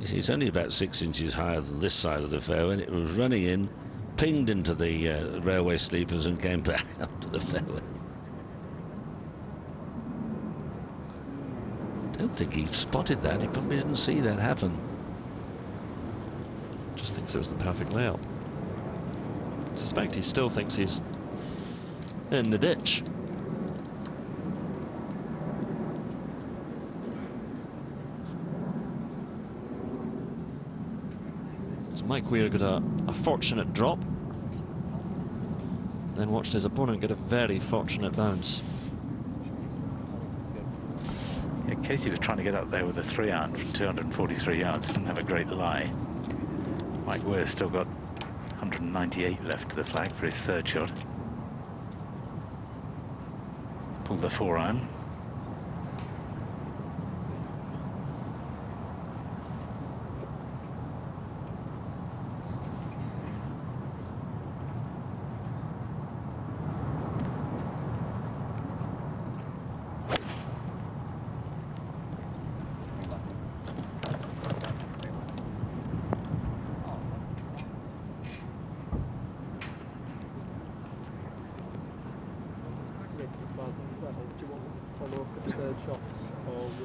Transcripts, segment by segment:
It's only about 6 inches higher than this side of the fairway, and it was running in, pinged into the railway sleepers and came back up to the fairway. I don't think he spotted that. He probably didn't see that happen. Just thinks it was the perfect layout. I suspect he still thinks he's in the ditch. So Mike Weir got a fortunate drop, then watched his opponent get a very fortunate bounce. Yeah, Casey was trying to get up there with a 3-iron from 243 yards. Didn't have a great lie. Mike Weir's still got 198 left to the flag for his third shot. Pulled the 4-iron.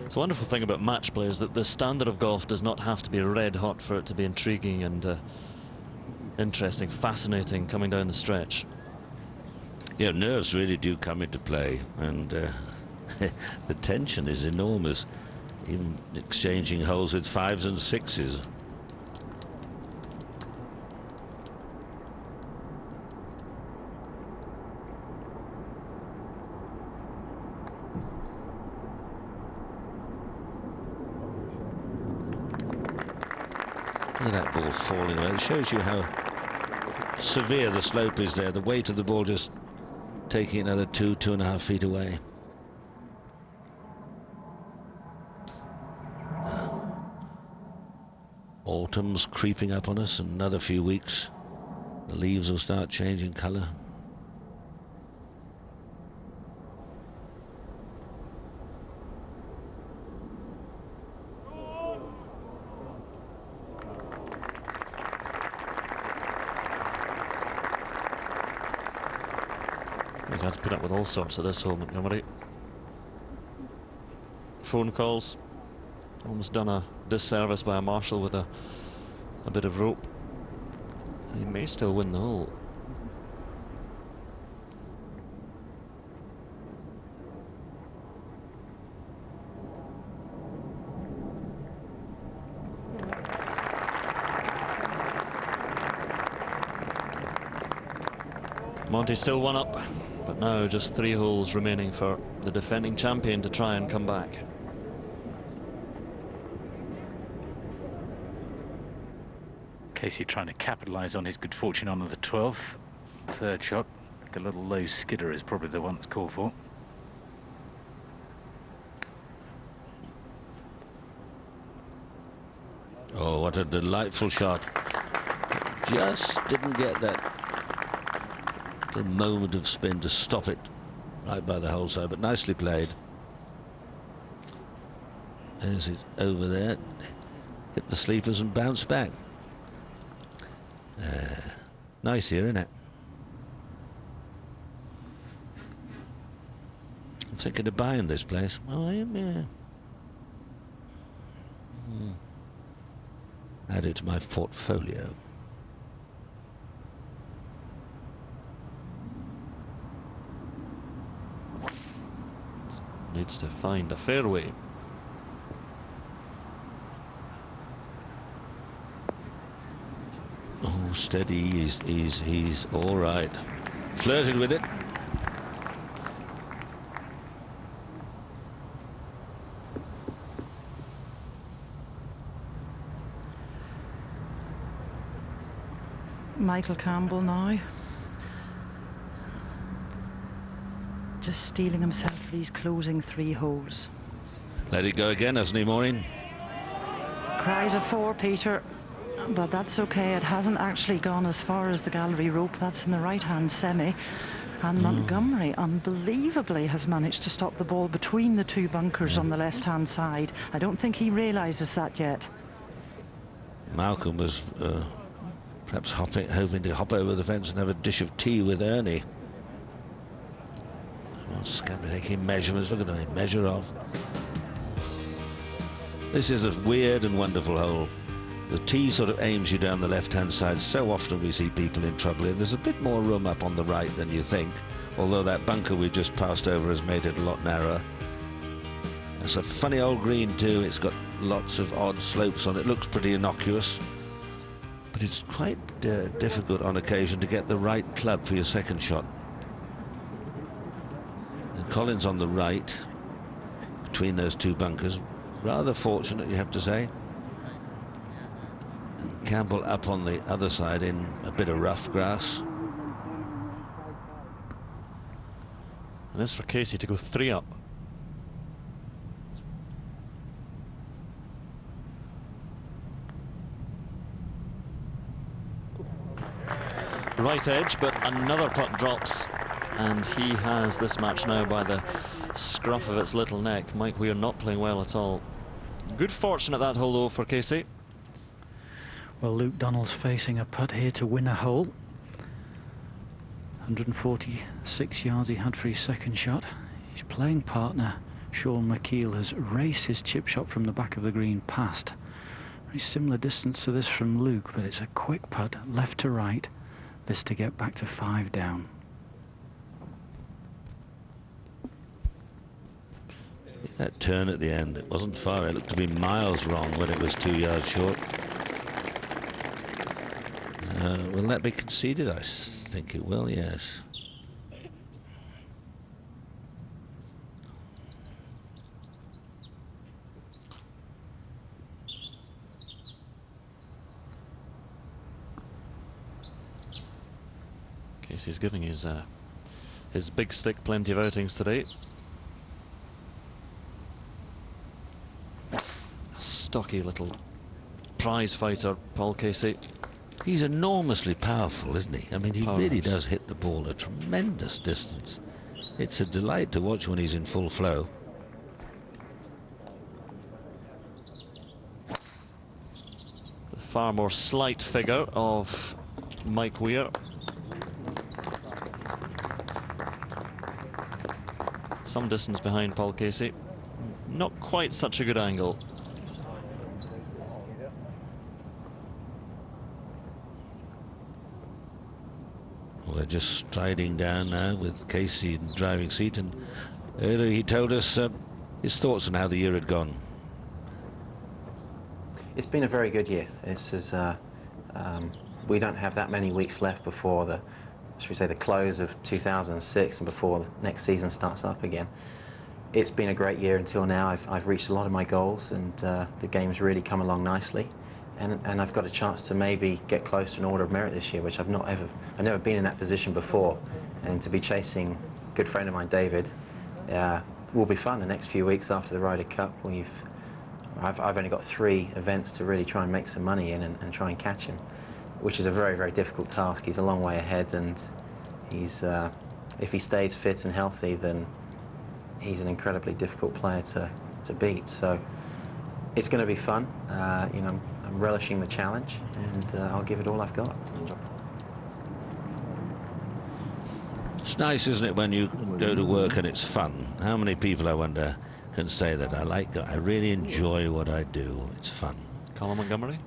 It's a wonderful thing about match play is that the standard of golf does not have to be red hot for it to be intriguing and interesting, fascinating coming down the stretch. Yeah, nerves really do come into play, and the tension is enormous, even exchanging holes with 5s and 6s. Look at that ball falling away. It shows you how severe the slope is there. The weight of the ball just taking another 2.5 feet away. Autumn's creeping up on us. In another few weeks, the leaves will start changing colour. He's had to put up with all sorts of this hole, Montgomerie. Phone calls. Almost done a disservice by a marshal with a bit of rope. He may still win the hole. Monty still 1 up, but now just 3 holes remaining for the defending champion to try and come back. Casey trying to capitalise on his good fortune on the 12th. Third shot, the little low skidder is probably the one that's called for. Oh, what a delightful shot. Just didn't get that the moment of spin to stop it right by the hole side, but nicely played. There's it over there. Hit the sleepers and bounce back. Nice here, isn't it? I'm thinking of buying this place. Oh, I am, yeah. Add it to my portfolio. Needs to find a fairway. Oh, steady. He's all right. Flirted with it. Michael Campbell now. Just steeling himself for these closing 3 holes. Let it go again, hasn't he, Maureen? Cries of 4, Peter, but that's okay. It hasn't actually gone as far as the gallery rope. That's in the right-hand semi. And Montgomerie, unbelievably, has managed to stop the ball between the 2 bunkers on the left-hand side. I don't think he realises that yet. Malcolm was perhaps hoping to hop over the fence and have a dish of tea with Ernie. Taking measurements. Look at him measure off. This is a weird and wonderful hole. The tee sort of aims you down the left-hand side. So often we see people in trouble here. There's a bit more room up on the right than you think, although that bunker we just passed over has made it a lot narrower. It's a funny old green too. It's got lots of odd slopes on it. Looks pretty innocuous, but it's quite difficult on occasion to get the right club for your second shot. And Collins on the right between those two bunkers, rather fortunate, you have to say. And Campbell up on the other side in a bit of rough grass. And this for Casey to go 3 up. Right edge, but another putt drops, and he has this match now by the scruff of its little neck. Mike Weir not playing well at all. Good fortune at that hole though for Casey. Well, Luke Donald's facing a putt here to win a hole. 146 yards he had for his second shot. His playing partner, Sean McKeel, has raced his chip shot from the back of the green past. Very similar distance to this from Luke, but it's a quick putt, left to right. This to get back to 5 down. That turn at the end, it wasn't far. It looked to be miles wrong when it was 2 yards short. Will that be conceded? I think it will, yes. Casey's giving his big stick plenty of outings today. A stocky little prize fighter, Paul Casey. He's enormously powerful, isn't he? I mean, he Powerhouse. really does hit the ball a tremendous distance. It's a delight to watch when he's in full flow. The far more slight figure of Mike Weir. Some distance behind Paul Casey. Not quite such a good angle. Well, they're just striding down now with Casey in the driving seat, and earlier he told us his thoughts on how the year had gone. It's been a very good year. This is we don't have that many weeks left before the, should we say, the close of 2006 and before the next season starts up again. It's been a great year until now. I've reached a lot of my goals, and the game's really come along nicely. And I've got a chance to maybe get close to an order of merit this year, which I've never been in that position before. And to be chasing a good friend of mine, David, will be fun the next few weeks after the Ryder Cup. I've only got 3 events to really try and make some money in and try and catch him, which is a very, very difficult task. He's a long way ahead, and he's if he stays fit and healthy, then he's an incredibly difficult player to beat. So it's going to be fun. You know, I'm relishing the challenge, and I'll give it all I've got. It's nice, isn't it, when you go to work and it's fun? How many people, I wonder, can say that? I really enjoy what I do. It's fun. Colin Montgomerie?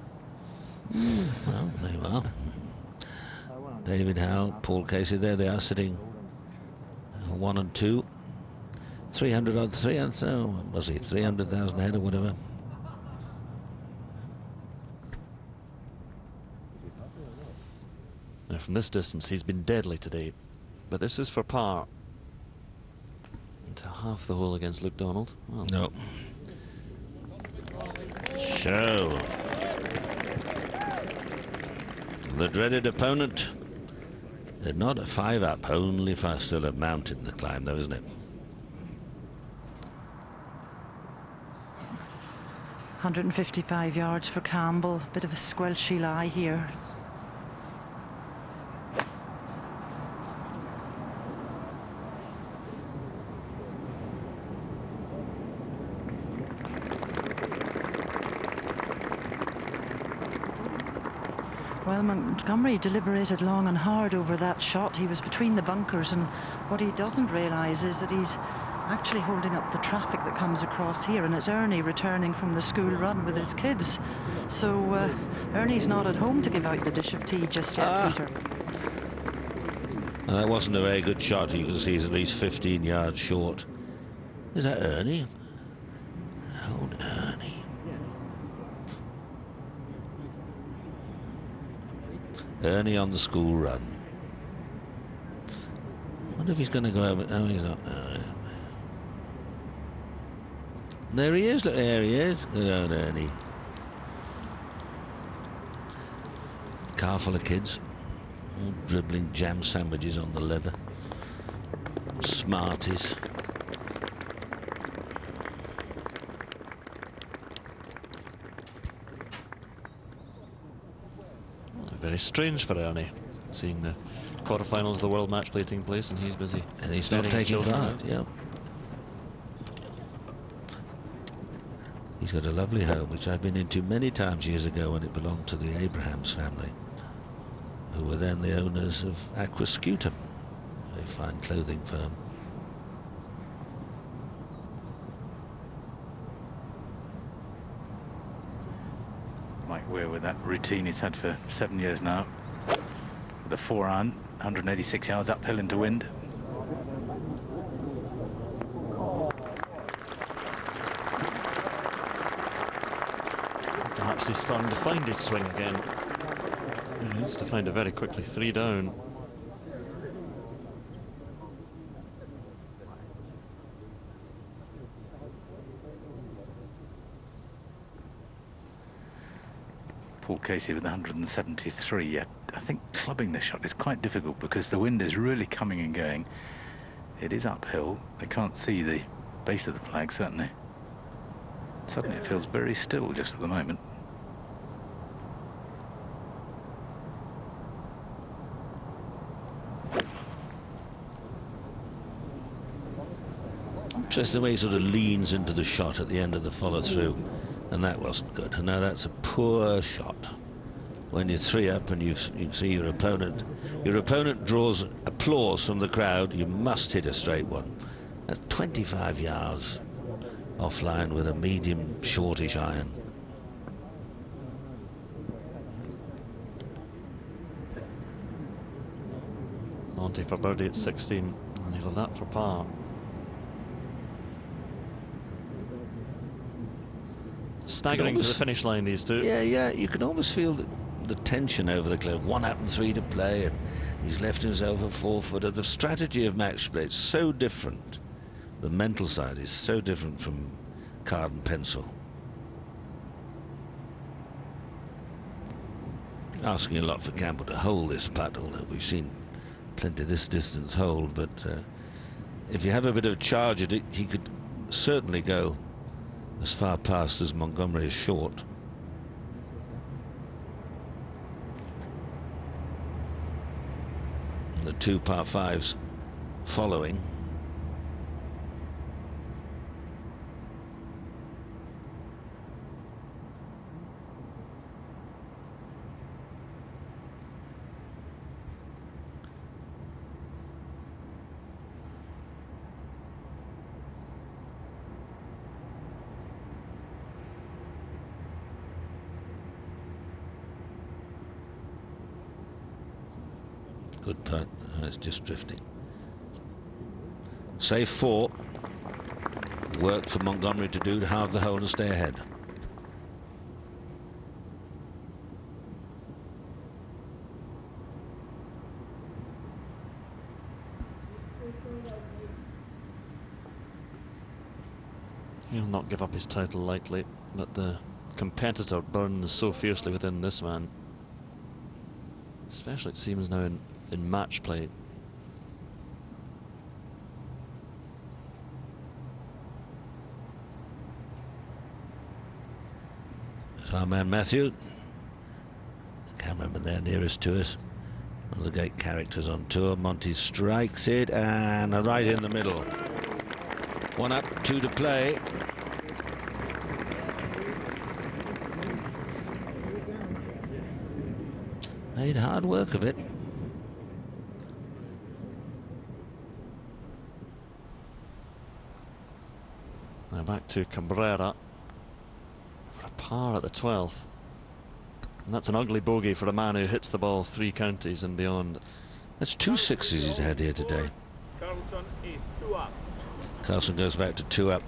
Well, there you are. David Howe, Paul Casey, there they are sitting 1 and 2. 300 odd, 300, oh, was he 300,000 ahead or whatever? Now from this distance he's been deadly today, but this is for par. Into half the hole against Luke Donald. Well, No. So the dreaded opponent. They're not a 5 up, only still a mountain to climb though, isn't it? 155 yards for Campbell. Bit of a squelchy lie here. Well, Montgomerie deliberated long and hard over that shot. He was between the bunkers, and what he doesn't realise is that he's actually holding up the traffic that comes across here, and it's Ernie returning from the school run with his kids. So Ernie's not at home to give out the dish of tea just yet, Peter. That wasn't a very good shot. You can see he's at least 15 yards short. Is that Ernie? Old Ernie. Ernie on the school run. I wonder if he's going to go over. Oh, he's not. There he is. Look, there he is. Good old Ernie. Car full of kids. All dribbling jam sandwiches on the leather. Smarties. Very strange for Ernie, seeing the quarterfinals of the World Matchplay taking place, and he's busy. And he's not taking part, yeah. He's got a lovely home, which I've been into many times years ago when it belonged to the Abrahams family, who were then the owners of Aquascutum, a fine clothing firm. Weir with that routine he's had for 7 years now. The 4-iron, 186 yards uphill into wind. Perhaps he's starting to find his swing again. He needs to find it very quickly. 3 down. Paul Casey with 173. Yet I think clubbing the shot is quite difficult because the wind is really coming and going. It is uphill. They can't see the base of the flag, certainly. Suddenly it feels very still just at the moment. Interesting the way he sort of leans into the shot at the end of the follow-through. And that wasn't good. And now that's a poor shot. When you're 3 up and you see your opponent draws applause from the crowd, you must hit a straight one. That's 25 yards offline with a medium shortish iron. Monty for birdie at 16, and he'll have that for par. Staggering to the finish line, these two. Yeah, you can almost feel the tension over the club. 1 up and 3 to play, and he's left himself a 4-footer. The strategy of match play is so different. The mental side is so different from card and pencil. Asking a lot for Campbell to hold this putt, although we've seen plenty of this distance hold, but if you have a bit of charge at it, he could certainly go as far past as Montgomerie is short. And the 2 par 5s following. Good putt. It's just drifting. Save 4. Work for Montgomerie to do to halve the hole and stay ahead. He'll not give up his title lightly, but the competitor burns so fiercely within this man. Especially, it seems now in match play. There's our man Matthew, the cameraman there nearest to us, one of the great characters on tour. Monty strikes it, and right in the middle. 1 up, 2 to play. Made hard work of it. Now back to Cabrera for a par at the 12th. And that's an ugly bogey for a man who hits the ball 3 counties and beyond. That's 2 sixes he's had here today. Carlson is 2 up. Carlson goes back to 2 up.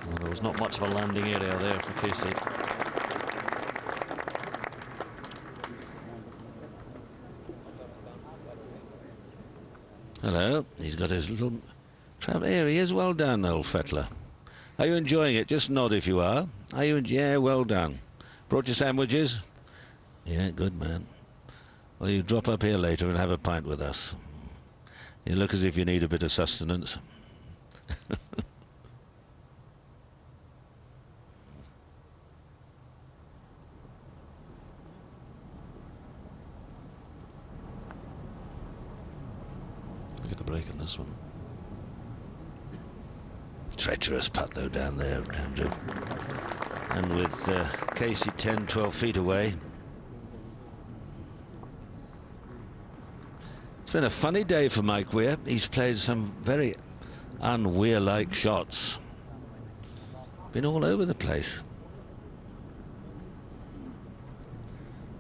Well, there was not much of a landing area there for Casey. Hello, he's got his little travel. Here he is. Well done, old Fettler. Are you enjoying it? Just nod if you are. Are you? Yeah, well done. Brought your sandwiches? Yeah, good man. Well, you drop up here later and have a pint with us. You look as if you need a bit of sustenance. Look at the break in this one. Treacherous putt though down there, Andrew. And with Casey 10, 12 feet away. It's been a funny day for Mike Weir. He's played some very un-Weir-like shots. Been all over the place.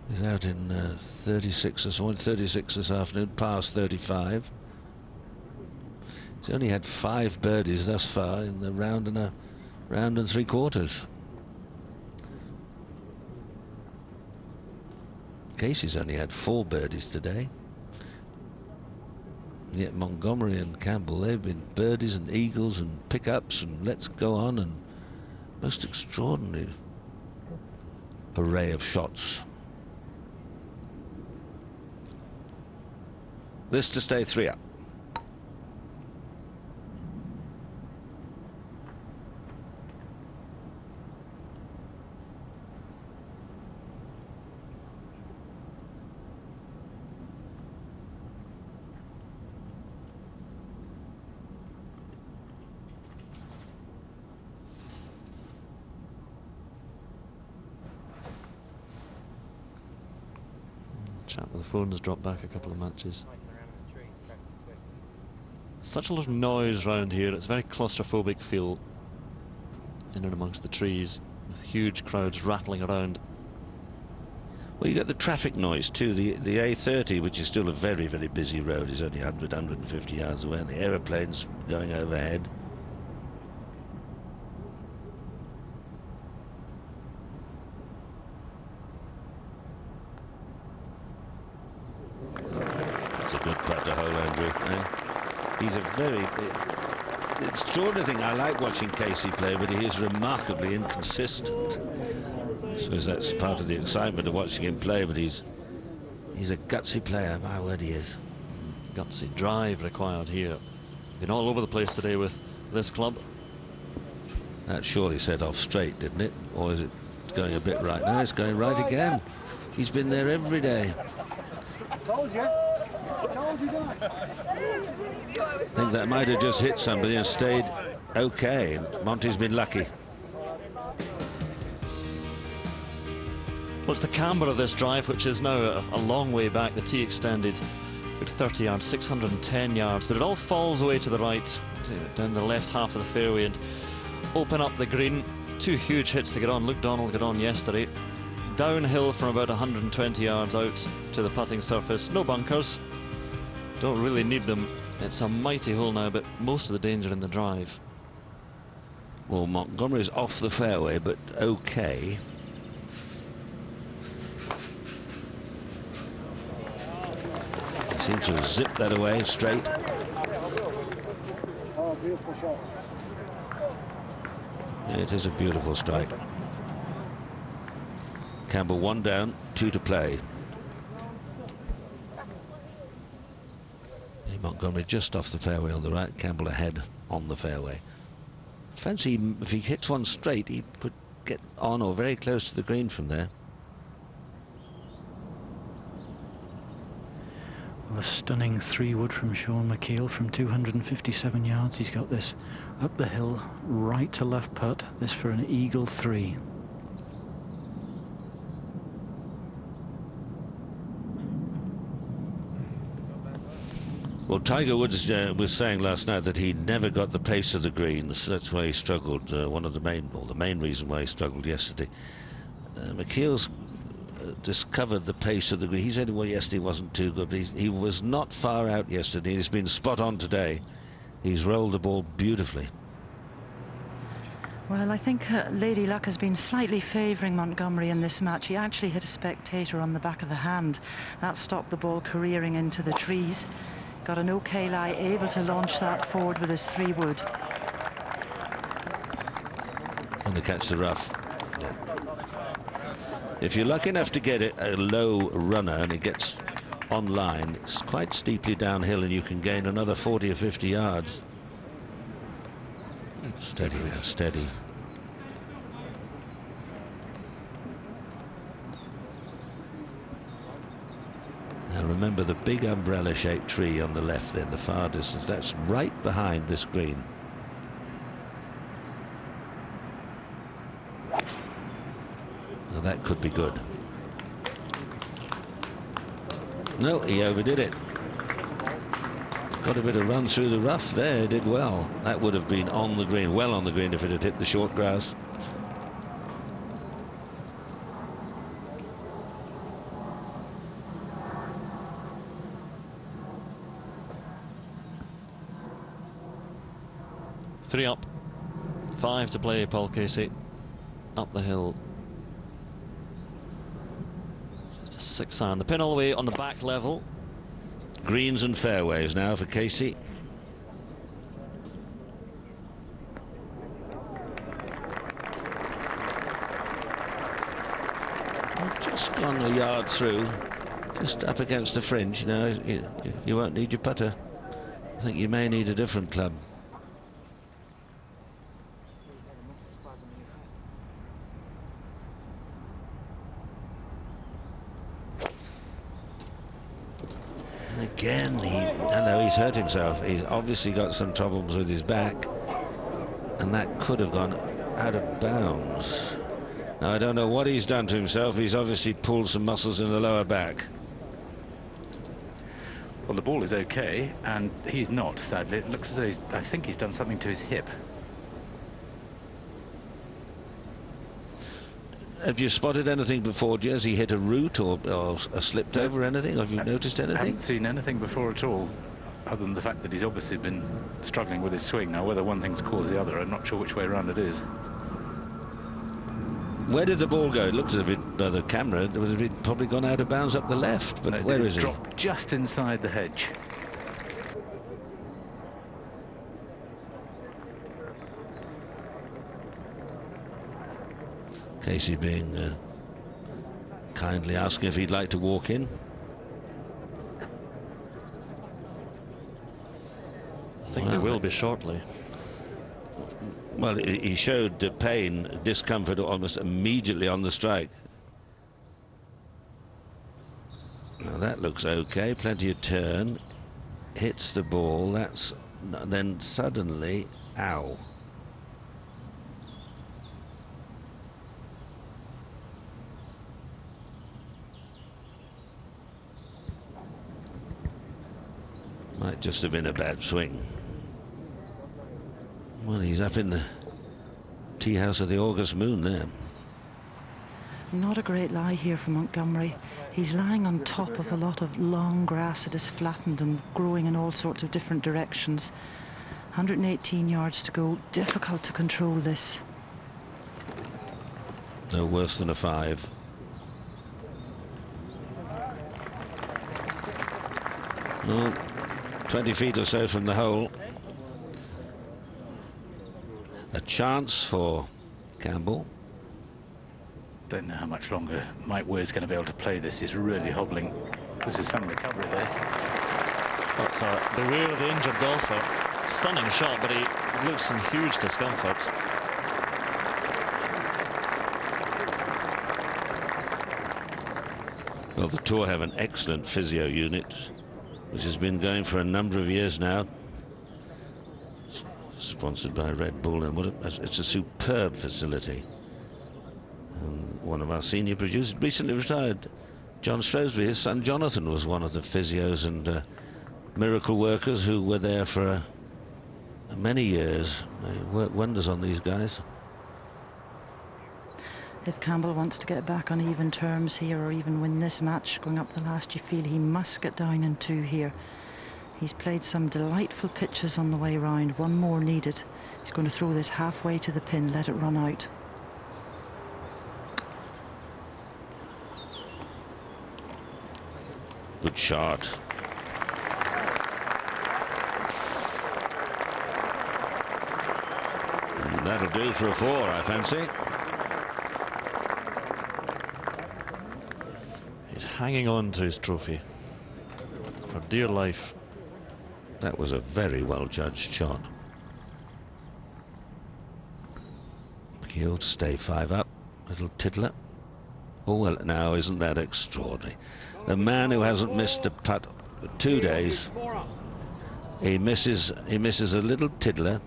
He's out in 36 this afternoon, past 35. He's only had 5 birdies thus far in the round and 3/4. Casey's only had 4 birdies today. And yet Montgomerie and Campbell, they've been birdies and eagles and pickups and let's go on, and most extraordinary array of shots. This to stay 3 up. Chap with the phone has dropped back a couple of matches. Such a lot of noise round here. It's a very claustrophobic feel in and amongst the trees, with huge crowds rattling around. Well, you got the traffic noise too. The A30, which is still a very, very busy road, is only 100, 150 yards away, and the aeroplanes going overhead. It's a good putt to hole, Andrew. He's a very the extraordinary thing. I like watching Casey play, but he is remarkably inconsistent. I suppose that's part of the excitement of watching him play, but he's a gutsy player. My word, he is. Gutsy drive required here. Been all over the place today with this club. That surely set off straight, didn't it? Or is it going a bit right now? It's going right again. He's been there every day. Told you. Told you that. I think that might have just hit somebody and stayed okay. Monty's been lucky. Well, it's the camber of this drive, which is now a long way back. The tee extended good 30 yards, 610 yards, but it all falls away to the right, down the left half of the fairway, and open up the green. 2 huge hits to get on. Luke Donald got on yesterday. Downhill from about 120 yards out to the putting surface. No bunkers. Don't really need them. It's a mighty hole now, but most of the danger in the drive. Well, Montgomerie's off the fairway, but okay. He seems to have zipped that away straight. Oh, beautiful shot. Yeah, it is a beautiful strike. Campbell 1 down, 2 to play. Montgomerie just off the fairway on the right, Campbell ahead on the fairway. Fancy if he hits one straight, he could get on or very close to the green from there. Well, a stunning 3-wood from Sean McKeel from 257 yards. He's got this up the hill, right to left putt. This for an eagle 3. Well, Tiger Woods was saying last night that he never got the pace of the greens. That's why he struggled. One of the main reason why he struggled yesterday. McKeel's discovered the pace of the green. He said, well, yesterday wasn't too good, but he was not far out yesterday. He's been spot on today. He's rolled the ball beautifully. Well, I think Lady Luck has been slightly favouring Montgomerie in this match. He actually hit a spectator on the back of the hand. That stopped the ball careering into the trees. Got an OK lie, able to launch that forward with his 3-wood. And to catch the rough. Yeah. If you're lucky enough to get it a low runner and it gets on line, it's quite steeply downhill and you can gain another 40 or 50 yards. Steady now, steady. Now remember the big umbrella-shaped tree on the left there in the far distance. That's right behind this green. Now that could be good. No, he overdid it. Got a bit of run through the rough there, did well. That would have been on the green, well on the green if it had hit the short grass. Three up, 5 to play. Paul Casey up the hill. Just a 6 iron. The pin all the way on the back level. Greens and fairways now for Casey. Just gone a yard through, just up against the fringe. You know, you won't need your putter. I think you may need a different club. Again, I know he's hurt himself. He's obviously got some problems with his back, and that could have gone out of bounds. Now, I don't know what he's done to himself. He's obviously pulled some muscles in the lower back. Well, the ball is okay, and he's not, sadly. It looks as though I think he's done something to his hip. Have you spotted anything before? Has he hit a root or slipped over anything? Have you noticed anything? I haven't seen anything before at all, other than the fact that he's obviously been struggling with his swing. Now, whether one thing's caused the other, I'm not sure which way around it is. Where did the ball go? It looked as if it, by the camera, it would have probably gone out of bounds up the left. But where is he? Dropped just inside the hedge. Casey being kindly asking if he'd like to walk in. I think they will be shortly. Well, he showed the pain, discomfort almost immediately on the strike. Now that looks okay, plenty of turn. Hits the ball, that's then suddenly, ow. Might just have been a bad swing. Well, he's up in the tea house of the August moon there. Not a great lie here for Montgomerie. He's lying on top of a lot of long grass that is flattened and growing in all sorts of different directions. 118 yards to go. Difficult to control this. No worse than a 5. No. 20 feet or so from the hole. A chance for Campbell. Don't know how much longer Mike Weir's going to be able to play this. He's really hobbling. This is some recovery there. That's the Weir, the injured golfer. Stunning shot, but he looks in huge discomfort. Well, the tour have an excellent physio unit. which has been going for a number of years now. Sponsored by Red Bull, and it's a superb facility. And one of our senior producers recently retired, John Shrewsbury. His son Jonathan was one of the physios and miracle workers who were there for many years. They work wonders on these guys. If Campbell wants to get back on even terms here, or even win this match going up the last, you feel he must get down in 2 here. He's played some delightful pitches on the way round. One more needed. He's going to throw this halfway to the pin, let it run out. Good shot. And that'll do for a 4, I fancy. He's hanging on to his trophy for dear life. That was a very well judged shot. McKeel to stay 5 up. Little tiddler. Oh, well, now, isn't that extraordinary? The man who hasn't missed a putt for 2 days, he misses a little tiddler.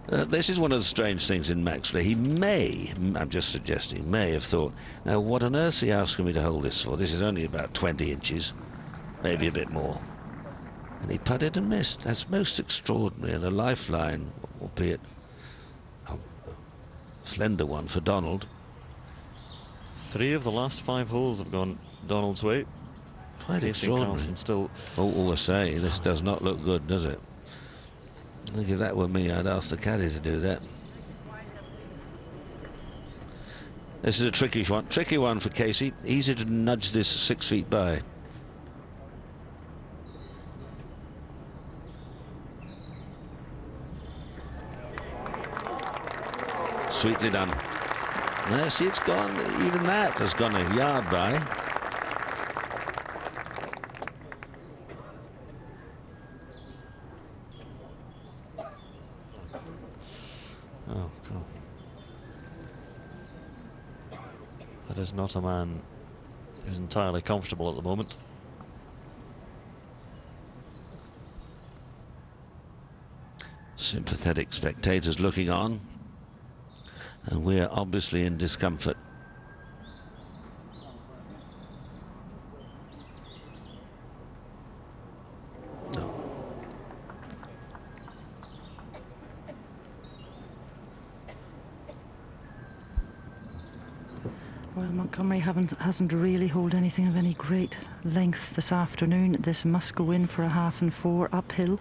This is one of the strange things in Maxplay. He may, I'm just suggesting, may have thought, now what on earth is he asking me to hold this for? This is only about 20 inches, maybe a bit more. And he putted and missed. That's most extraordinary, and a lifeline, albeit a slender one for Donald. 3 of the last 5 holes have gone Donald's way. Quite extraordinary. Carlson still. All I say, this does not look good, does it? I think if that were me, I'd ask the caddy to do that. This is a tricky one for Casey. Easy to nudge this 6 feet by. Sweetly done. No, see, it's gone. Even that has gone a yard by. Oh, God. That is not a man who's entirely comfortable at the moment. Sympathetic spectators looking on. And we're obviously in discomfort. No. Well, Montgomerie hasn't really held anything of any great length this afternoon. This must go in for a 1/2 and 4 uphill.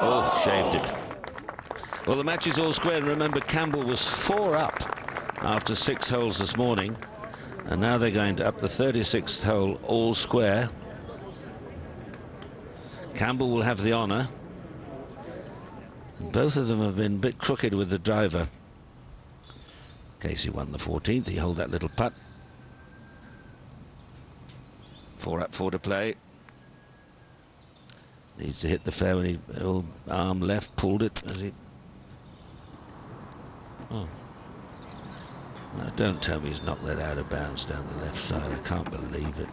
Oh, shaved it. Well, the match is all square, and remember, Campbell was 4 up after 6 holes this morning, and now they're going to up the 36th hole all square. Campbell will have the honour. Both of them have been a bit crooked with the driver. Casey won the 14th. He held that little putt. 4 up, 4 to play. Needs to hit the fairway. Oh, arm left, pulled it as he. Oh. Now, don't tell me he's knocked that out of bounds down the left side. I can't believe it.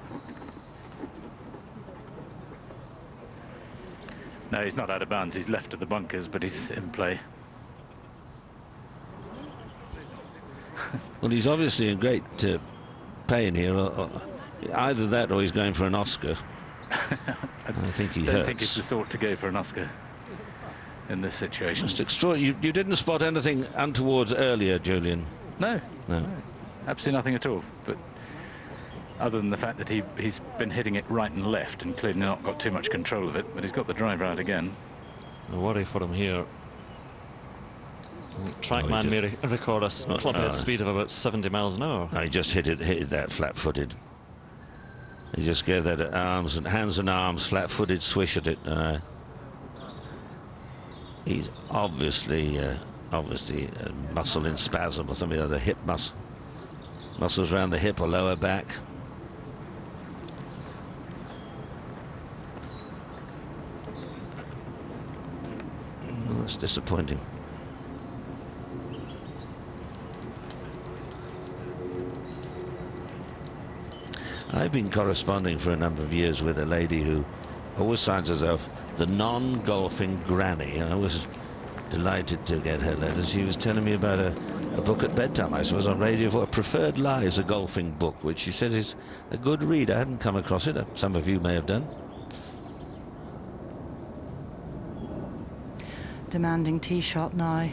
No, he's not out of bounds. He's left of the bunkers, but he's in play. Well, he's obviously in great pain here. Or either that, or he's going for an Oscar. I think he hurts. I don't think he's the sort to go for an Oscar in this situation. Just extraordinary. You didn't spot anything untoward earlier, Julian? No. No. Absolutely nothing at all. But other than the fact that he's been hitting it right and left and clearly not got too much control of it, but he's got the driver out again. A worry for him here. Trackman may record a club head speed of about 70 miles an hour. No, he just hit that flat-footed. He just gave that hands and arms, flat-footed swish at it. He's obviously a muscle in spasm or something, other hip muscles around the hip or lower back. That's disappointing. I've been corresponding for a number of years with a lady who always signs herself the non-golfing granny. I was delighted to get her letters. She was telling me about a book at bedtime, I suppose, on radio, for Preferred Lies, a golfing book, which she says is a good read. I hadn't come across it. Some of you may have done. Demanding tee shot now.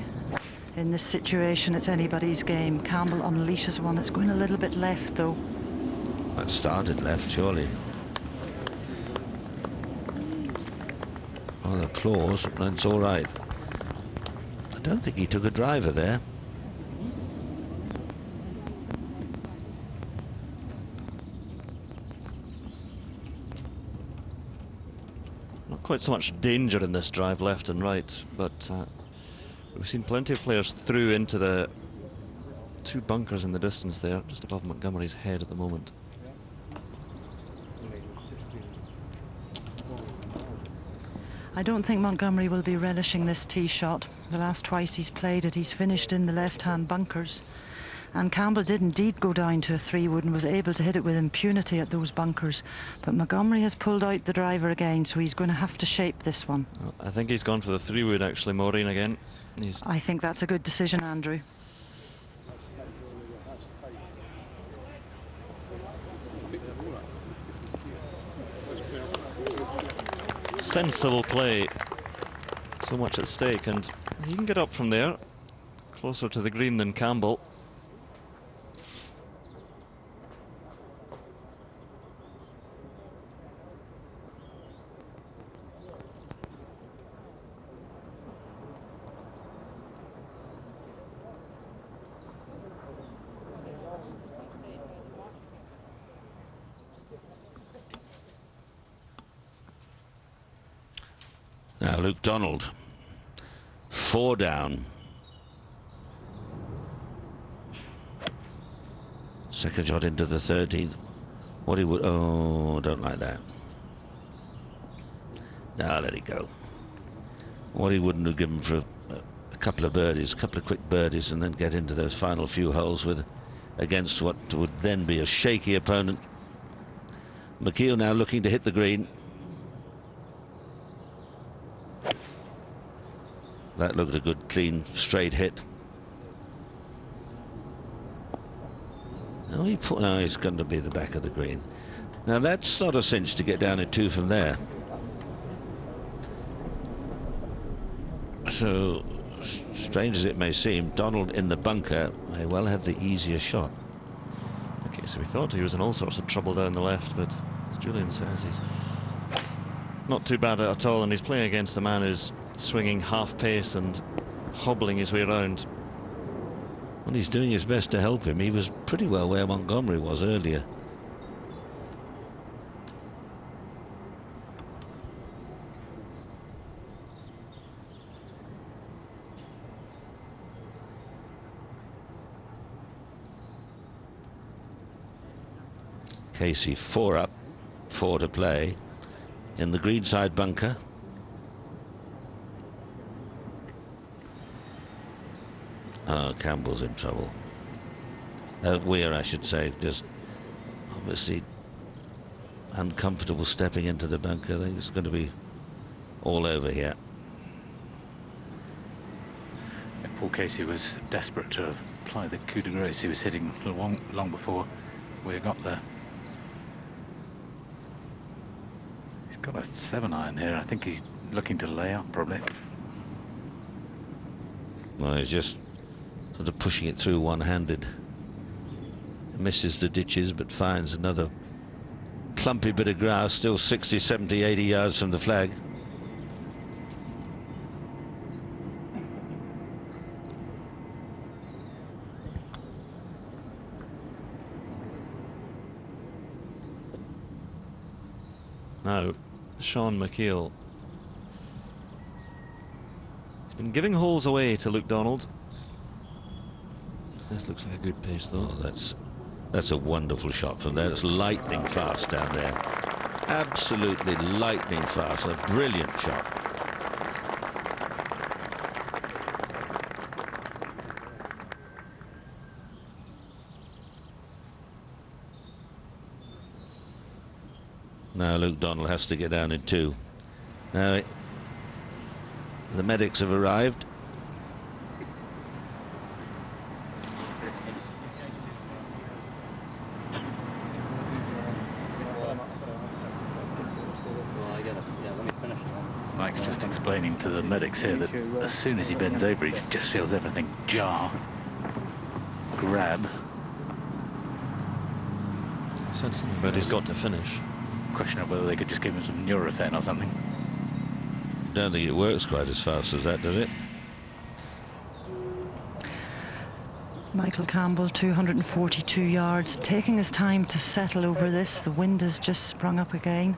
In this situation, it's anybody's game. Campbell unleashes one. It's going a little bit left, though. That started left, surely. Well, applause. That's all right. I don't think he took a driver there. Not quite so much danger in this drive left and right, but we've seen plenty of players through into the 2 bunkers in the distance there, just above Montgomerie's head at the moment. I don't think Montgomerie will be relishing this tee shot. The last twice he's played it, he's finished in the left-hand bunkers. And Campbell did indeed go down to a 3-wood and was able to hit it with impunity at those bunkers. But Montgomerie has pulled out the driver again, so he's going to have to shape this one. I think he's gone for the 3-wood, actually, Maureen, again. I think that's a good decision, Andrew. Sensible play. So much at stake, and he can get up from there, closer to the green than Campbell. Now Luke Donald, 4 down. Second shot into the 13th. What he would, oh, don't like that. Now let it go. What he wouldn't have given for a couple of birdies, a couple of quick birdies, and then get into those final few holes with against what would then be a shaky opponent. McKeel now looking to hit the green. That looked a good, clean, straight hit. No, he's going to be the back of the green. Now that's not a cinch to get down at 2 from there. So strange as it may seem, Donald in the bunker may well have the easier shot. Okay, so we thought he was in all sorts of trouble down the left, but as Julian says, he's not too bad at all, and he's playing against a man who's swinging half pace and hobbling his way around. Well, he's doing his best to help him. He was pretty well where Montgomerie was earlier. Casey 4 up, 4 to play in the greenside bunker. Oh, Campbell's in trouble. Weir, I should say, just obviously uncomfortable stepping into the bunker. I think it's going to be all over here. Yeah, Paul Casey was desperate to apply the coup de grace he was hitting long before Weir got there. He's got a 7-iron here. I think he's looking to lay up, probably. Well, he's just sort of pushing it through one-handed. Misses the ditches, but finds another clumpy bit of grass, still 60, 70, 80 yards from the flag. Now, Sean McKeel. He's been giving holes away to Luke Donald. This looks like a good pace, though. Oh, that's a wonderful shot from there. It's lightning fast down there. Absolutely lightning fast. A brilliant shot. Now Luke Donald has to get down in 2. Now the medics have arrived. Mike's just explaining to the medics here that as soon as he bends over, he just feels everything jar, grab. Said something about he's got to finish. Question of whether they could just give him some Nurofen or something. Don't think it works quite as fast as that, does it? Michael Campbell, 242 yards, taking his time to settle over this. The wind has just sprung up again.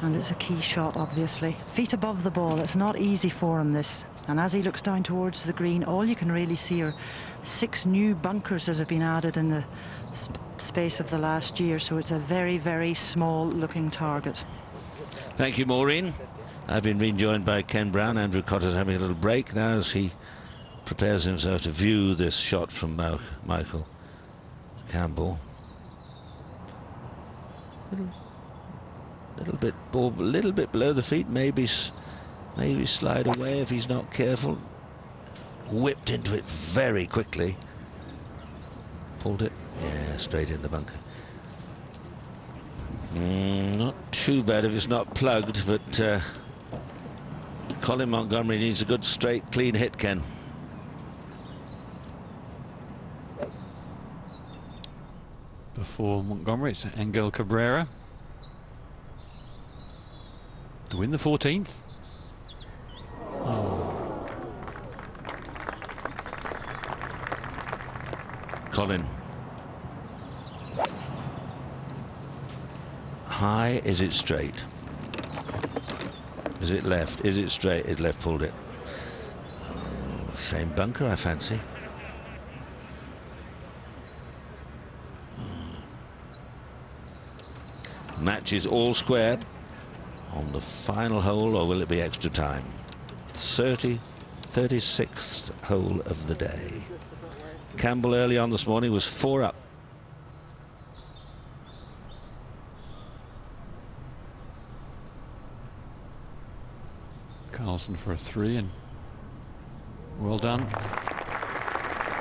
And it's a key shot, obviously. Feet above the ball, it's not easy for him, this. And as he looks down towards the green, all you can really see are 6 new bunkers that have been added in the space of the last year. So it's a very, very small-looking target. Thank you, Maureen. I've been rejoined by Ken Brown. Andrew Cotter's having a little break now as he prepares himself to view this shot from Michael Campbell. Little bit below the feet, maybe slide away if he's not careful. Whipped into it very quickly. Pulled it, yeah, straight in the bunker. Not too bad if it's not plugged, but Colin Montgomerie needs a good, straight, clean hit, Ken. Before Montgomerie, it's Angel Cabrera to win the 14th. Oh. Colin. High, is it straight? Is it left? Is it straight? It left, pulled it. Oh, same bunker, I fancy. Match is all square on the final hole, or will it be extra time? 36th hole of the day. Campbell early on this morning was 4 up. Carlson for a 3, and well done.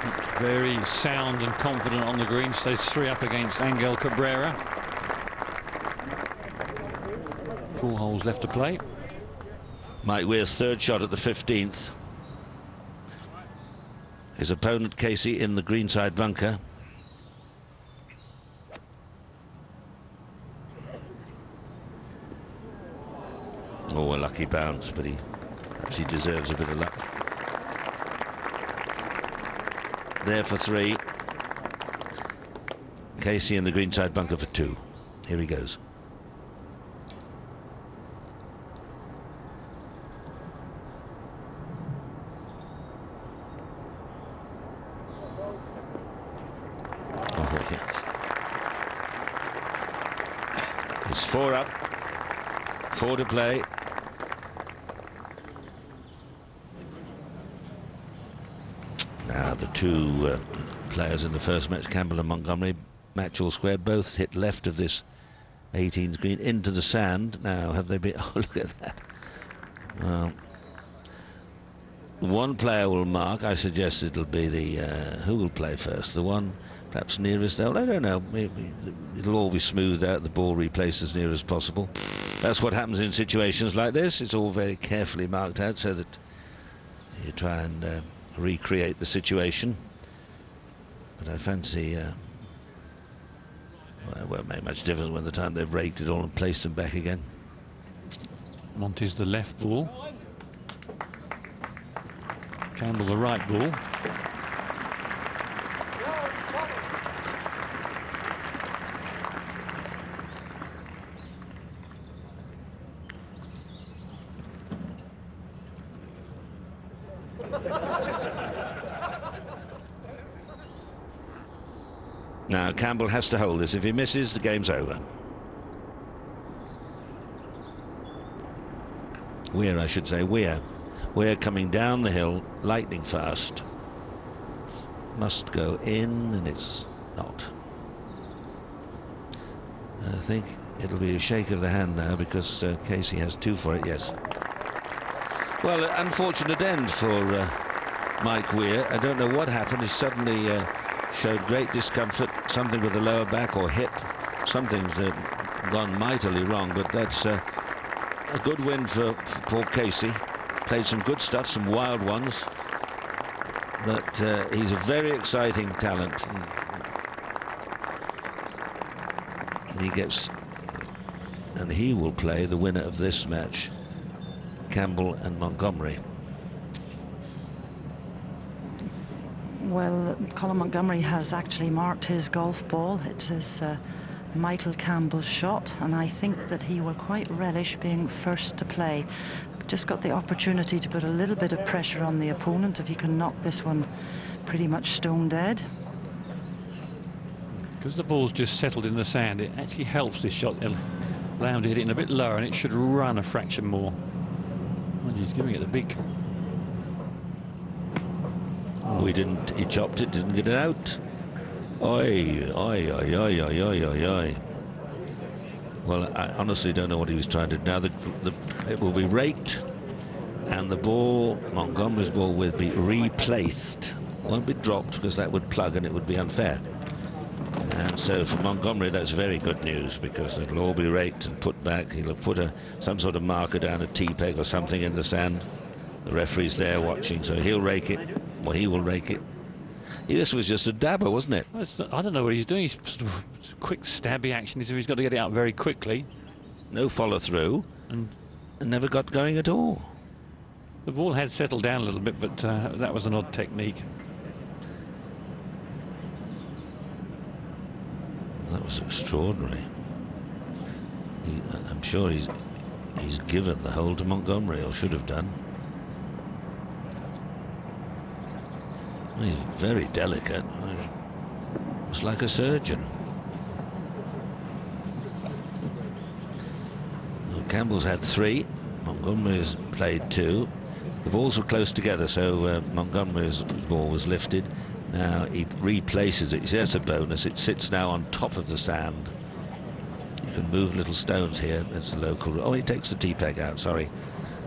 Looks very sound and confident on the green. Stays 3 up against Angel Cabrera. 4 holes left to play. Mike Weir's 3rd shot at the 15th. His opponent Casey in the greenside bunker. Oh, a lucky bounce, but perhaps he deserves a bit of luck. There for 3. Casey in the greenside bunker for 2. Here he goes. It's 4 up, 4 to play. Now the 2 players in the first match, Campbell and Montgomerie, match all square, both hit left of this 18th green into the sand. Now have they been, oh look at that. Well, one player will mark. I suggest it'll be the, who will play first? The one perhaps nearest out. I don't know, maybe it'll all be smoothed out, the ball replaced as near as possible. That's what happens in situations like this. It's all very carefully marked out so that you try and recreate the situation. But I fancy well, it won't make much difference when the time they've raked it all and placed them back again. Monty's the left ball. Campbell the right ball. Now Campbell has to hold this. If he misses, the game's over. Weir, I should say, Weir. Weir coming down the hill, lightning fast. Must go in, and it's not. think it'll be a shake of the hand now, because Casey has 2 for it. Yes. Well, unfortunate end for Mike Weir. I don't know what happened. He suddenly showed great discomfort, something with the lower back or hip. Something's gone mightily wrong, but that's a good win for Paul Casey. Played some good stuff, some wild ones, but he's a very exciting talent. And he will play the winner of this match, Campbell and Montgomerie. Well, Colin Montgomerie has actually marked his golf ball. It is Michael Campbell's shot, and I think that he will quite relish being first to play. Just got the opportunity to put a little bit of pressure on the opponent if he can knock this one pretty much stone dead. Because the ball's just settled in the sand, it actually helps this shot. Allow him to hit it in a bit lower, and it should run a fraction more. Well, he's giving it a big... He chopped it, didn't get it out. Oi, oi, oi, oi, oi, oi, oi, oi. Well, I honestly don't know what he was trying to do. Now it will be raked, and the ball, Montgomerie's ball, will be replaced. Won't be dropped, because that would plug and it would be unfair. And so for Montgomerie, that's very good news, because it'll all be raked and put back. He'll put some sort of marker down, a T-peg or something in the sand. The referee's there watching, so he'll rake it. Well, he will rake it. This was just a dabber, wasn't it? I don't know what he's doing. He's sort of quick stabby action. He's got to get it out very quickly. No follow through, and never got going at all. The ball had settled down a little bit, but that was an odd technique. That was extraordinary. I'm sure he's given the hole to Montgomerie, or should have done. He's very delicate. It's like a surgeon. Well, Campbell's had 3. Montgomerie's played 2. The balls were close together, so Montgomerie's ball was lifted. Now he replaces it. See, that's a bonus. It sits now on top of the sand. You can move little stones here. That's a local rule. Oh, he takes the T-peg out, sorry.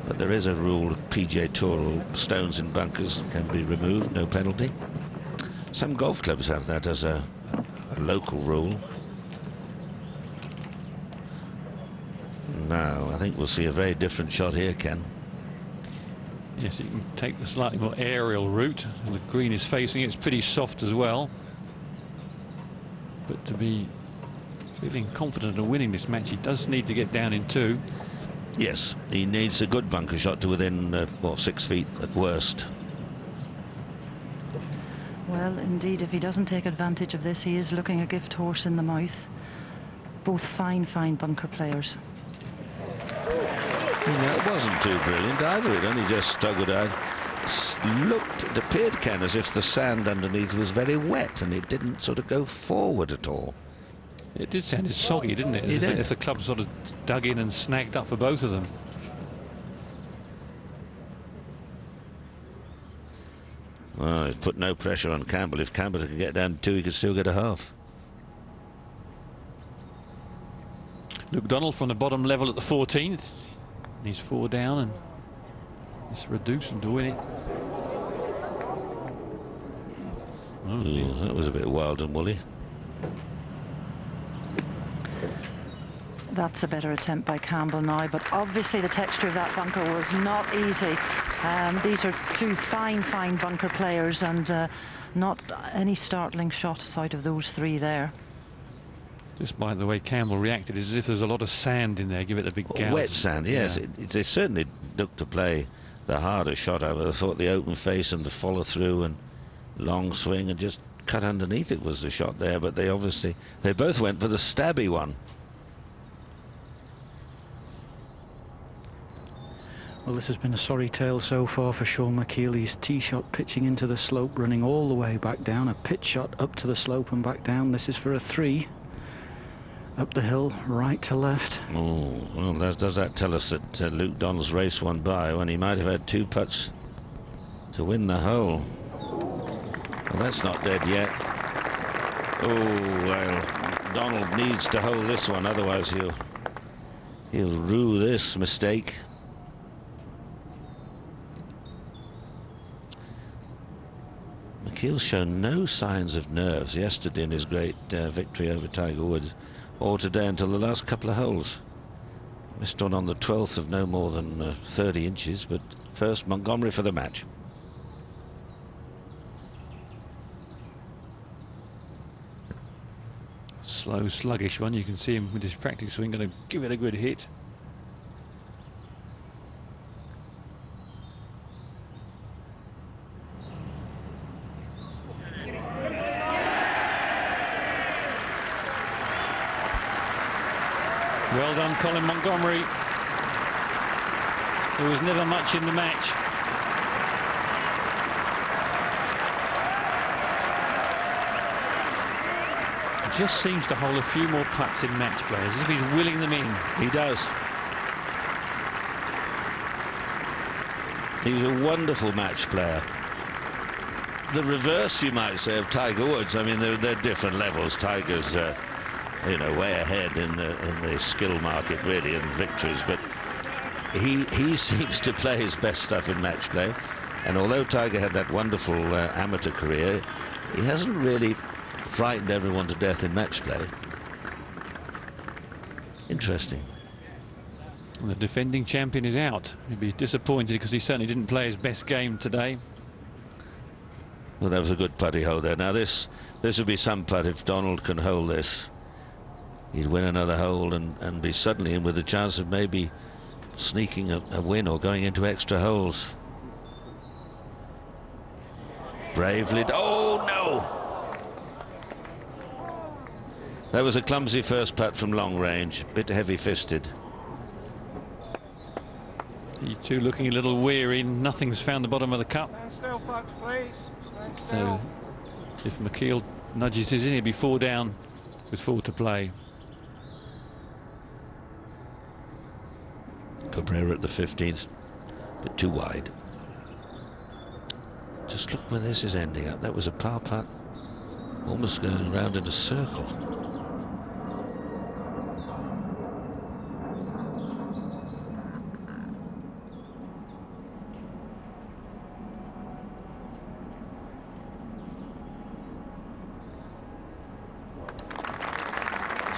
But there is a rule, PGA Tour rule, stones in bunkers can be removed, no penalty. Some golf clubs have that as a local rule. Now, I think we'll see a very different shot here, Ken. Yes, you can take the slightly more aerial route. And the green is facing it. It's pretty soft as well. But to be feeling confident of winning this match, he does need to get down in 2. Yes, he needs a good bunker shot to within, 6 feet at worst. Well, indeed, if he doesn't take advantage of this, he is looking a gift horse in the mouth. Both fine bunker players. No, it wasn't too brilliant either. It only just staggered out. It appeared, Ken, as if the sand underneath was very wet, and it didn't sort of go forward at all. It did sound soggy, didn't it? It did. If the club sort of dug in and snagged up for both of them. Well, he's put no pressure on Campbell. If Campbell could get down to 2, he could still get a half. Luke Donald from the bottom level at the 14th. He's 4 down, and it's reducing to win it. Oh, ooh, that was a bit wild and woolly. That's a better attempt by Campbell now, but obviously the texture of that bunker was not easy. These are 2 fine bunker players, and not any startling shots out of those 3 there. Just by the way Campbell reacted, as if there's a lot of sand in there. Give it a big gouge. Wet sand, yes. Yeah. They certainly looked to play the harder shot. I would have thought the open face and the follow through and long swing and just cut underneath it was the shot there, but they both went for the stabby one. Well, this has been a sorry tale so far for Sean McKeel. His tee shot pitching into the slope, running all the way back down. A pitch shot up to the slope and back down. This is for a 3. Up the hill, right to left. Oh, well, does that tell us that Luke Donald's race won by when he might have had 2 putts to win the hole? Well, that's not dead yet. Oh, well, Donald needs to hold this one, otherwise he'll rue this mistake. McKeel's shown no signs of nerves yesterday in his great victory over Tiger Woods, or today until the last couple of holes. Missed one on the 12th of no more than 30 inches, but first Montgomerie for the match. Slow, sluggish one. You can see him with his practice swing, going to give it a good hit. Well done, Colin Montgomerie. There was never much in the match. He just seems to hold a few more putts in match play, as if he's willing them in. He does. He's a wonderful match player. The reverse, you might say, of Tiger Woods. I mean, they're different levels. Tiger's you know, way ahead in the skill market, really, in victories, but he seems to play his best stuff in match play. And although Tiger had that wonderful amateur career, he hasn't really frightened everyone to death in match play. Interesting. Well, the defending champion is out. He'd be disappointed because he certainly didn't play his best game today. Well, that was a good putt he held there. Now this would be some putt if Donald can hold this. He'd win another hole and be suddenly in with a chance of maybe sneaking a win or going into extra holes. Bravely. Oh, no! That was a clumsy first putt from long range. Bit heavy-fisted. You two looking a little weary. Nothing's found the bottom of the cup. Stand still, folks, please. Stand So still. if McKeel nudges his in, he'll be 4 down with 4 to play. Cabrera at the 15th, but too wide. Just look where this is ending up. That was a par putt, almost going around in a circle.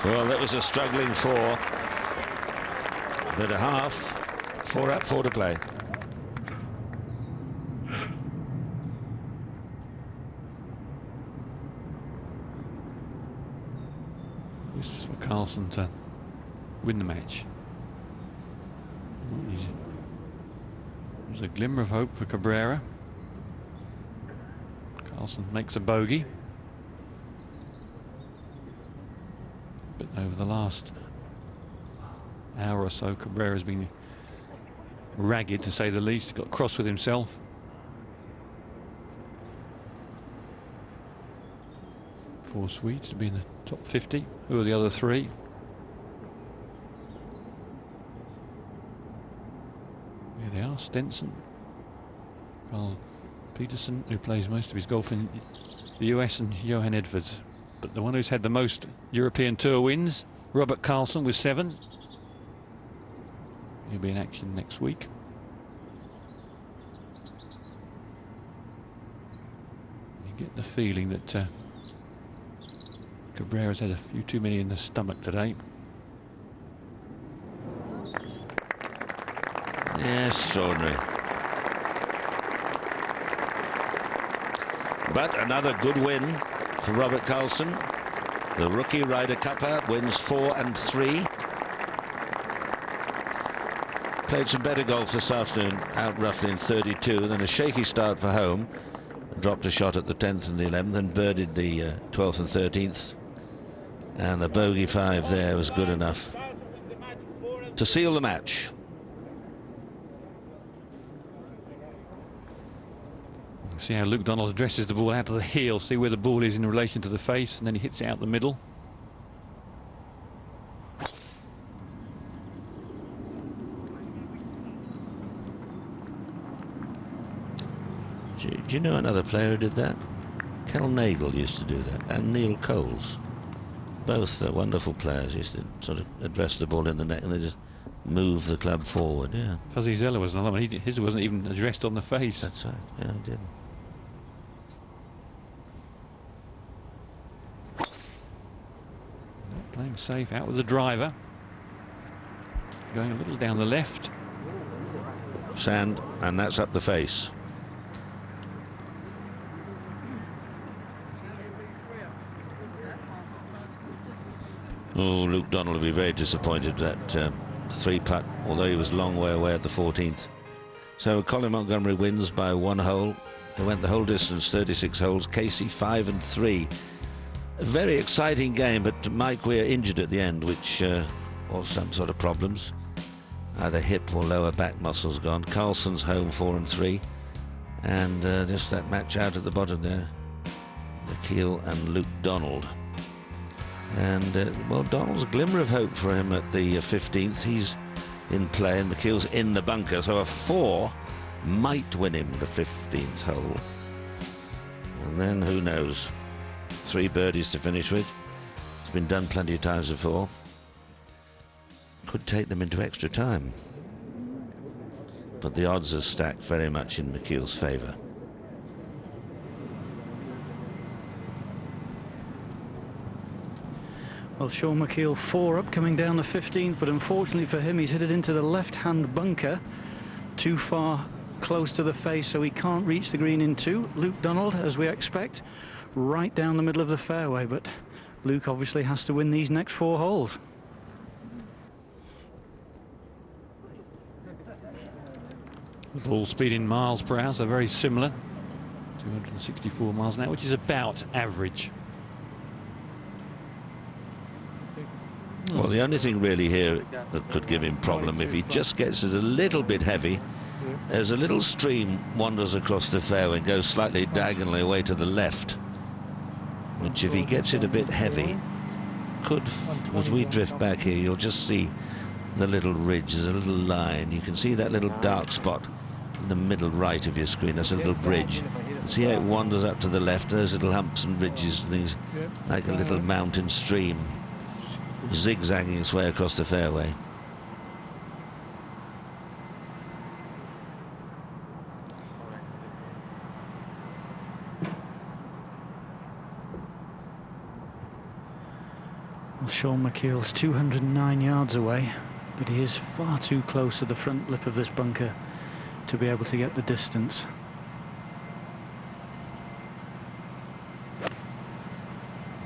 Well, that was a struggling 4. But a half, 4 up, 4 to play. This is for Carlson to win the match. There's a glimmer of hope for Cabrera. Carlson makes a bogey. But over the last hour or so, Cabrera's been ragged, to say the least. He got cross with himself. Four Swedes to be in the top 50. Who are the other 3? Here they are: Stenson, Carl Peterson, who plays most of his golf in the US, and Johan Edwards. But the one who's had the most European Tour wins, Robert Carlson, with 7. He'll be in action next week. You get the feeling that Cabrera's had a few too many in the stomach today. Yeah, extraordinary. But another good win for Robert Carlson. The rookie Ryder Cup wins 4 and 3. Played some better golf this afternoon, out roughly in 32, then a shaky start for home. Dropped a shot at the 10th and the 11th, and birdied the 12th and 13th. And the bogey 5 there was good enough to seal the match. See how Luke Donald addresses the ball out to the heel, see where the ball is in relation to the face, and then he hits it out the middle. Do you know another player who did that? Kel Nagel used to do that, and Neil Coles. Both wonderful players. Used to sort of address the ball in the net and they just move the club forward. Yeah. Fuzzy Zeller was another one. His wasn't even addressed on the face. That's right. Yeah, he did. Playing safe out with the driver. Going a little down the left. Sand, and that's up the face. Oh, Luke Donald will be very disappointed that 3-putt, although he was a long way away at the 14th. So Colin Montgomerie wins by 1 hole. He went the whole distance, 36 holes. Casey 5 and 3. A very exciting game, but Mike Weir injured at the end, which or some sort of problems. Either hip or lower back muscles gone. Carlson's home 4 and 3. And just that match out at the bottom there. McKeel and Luke Donald. And, well, Donald's a glimmer of hope for him at the 15th. He's in play and McKeel's in the bunker. So a 4 might win him the 15th hole. And then who knows? 3 birdies to finish with. It's been done plenty of times before. Could take them into extra time. But the odds are stacked very much in McKeel's favour. Well, Sean McKeel 4 up coming down the 15th, but unfortunately for him, he's hit it into the left-hand bunker. Too far close to the face, so he can't reach the green in 2. Luke Donald, as we expect, right down the middle of the fairway, but Luke obviously has to win these next 4 holes. The ball speed in miles per hour, so very similar. 264 miles an hour, which is about average. Well, the only thing really here that could give him problem, if he just gets it a little bit heavy, there's a little stream wanders across the fairway and goes slightly diagonally away to the left, which if he gets it a bit heavy, could, as we drift back here, you'll just see the little ridge. There's a little line. You can see that little dark spot in the middle right of your screen. That's a little bridge. See how it wanders up to the left? Those little humps and ridges and things, like a little mountain stream, zigzagging its way across the fairway. Well, Sean McKeel's 209 yards away, but he is far too close to the front lip of this bunker to be able to get the distance.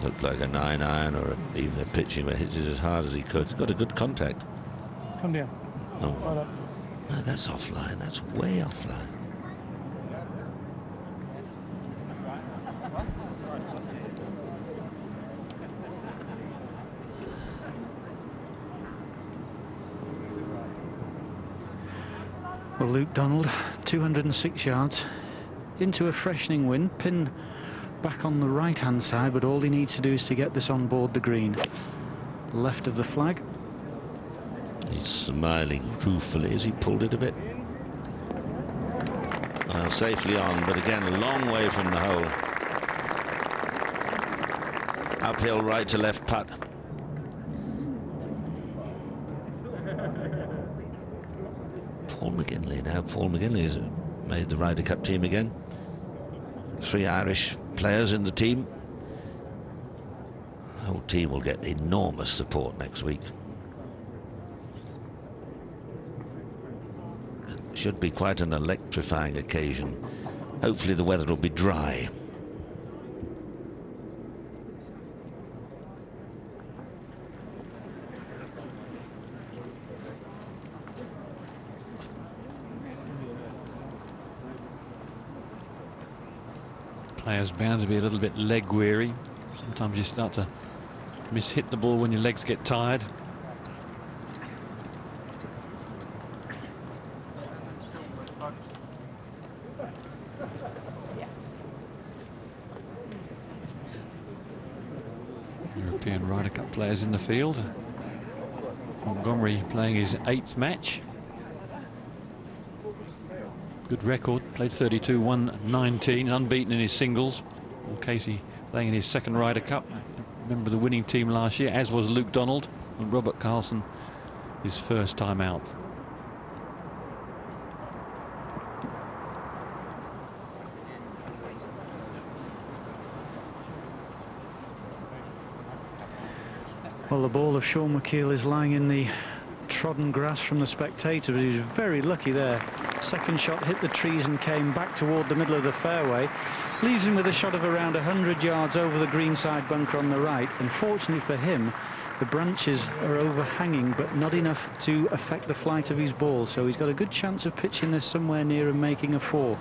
Looked like a 9-iron or even a pitching, but hit it as hard as he could. Got a good contact. Come down. Oh. No, that's offline. That's way offline. Well, Luke Donald, 206 yards into a freshening wind, pin back on the right-hand side, but all he needs to do is to get this on board the green. Left of the flag. He's smiling ruefully as he pulled it a bit. Safely on, but again, a long way from the hole. Uphill right to left putt. Paul McGinley now. Paul McGinley has made the Ryder Cup team again. 3 Irish players in the team. The whole team will get enormous support next week. It should be quite an electrifying occasion. Hopefully the weather will be dry. Players bound to be a little bit leg weary. Sometimes you start to miss-hit the ball when your legs get tired. European Ryder Cup players in the field. Montgomerie playing his 8th match. Good record, played 32, won 19, unbeaten in his singles. Casey playing in his 2nd Ryder Cup, member of the winning team last year, as was Luke Donald, and Robert Carlson, his first time out. Well, the ball of Sean McKeel is lying in the trodden grass from the spectator, but he was very lucky there. Second shot hit the trees and came back toward the middle of the fairway. Leaves him with a shot of around 100 yards over the greenside bunker on the right. Unfortunately for him, the branches are overhanging, but not enough to affect the flight of his ball. So he's got a good chance of pitching this somewhere near and making a 4.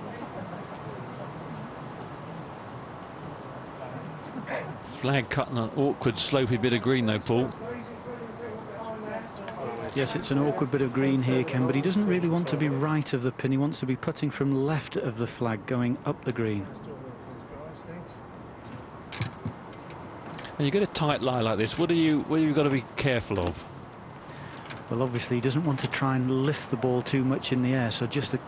Flag cut on an awkward, slopey bit of green, though, Paul. Yes, it's an awkward bit of green here, Ken, but he doesn't really want to be right of the pin. He wants to be putting from left of the flag, going up the green. When you get a tight lie like this, what do you got to be careful of? Well, obviously, he doesn't want to try and lift the ball too much in the air, so just the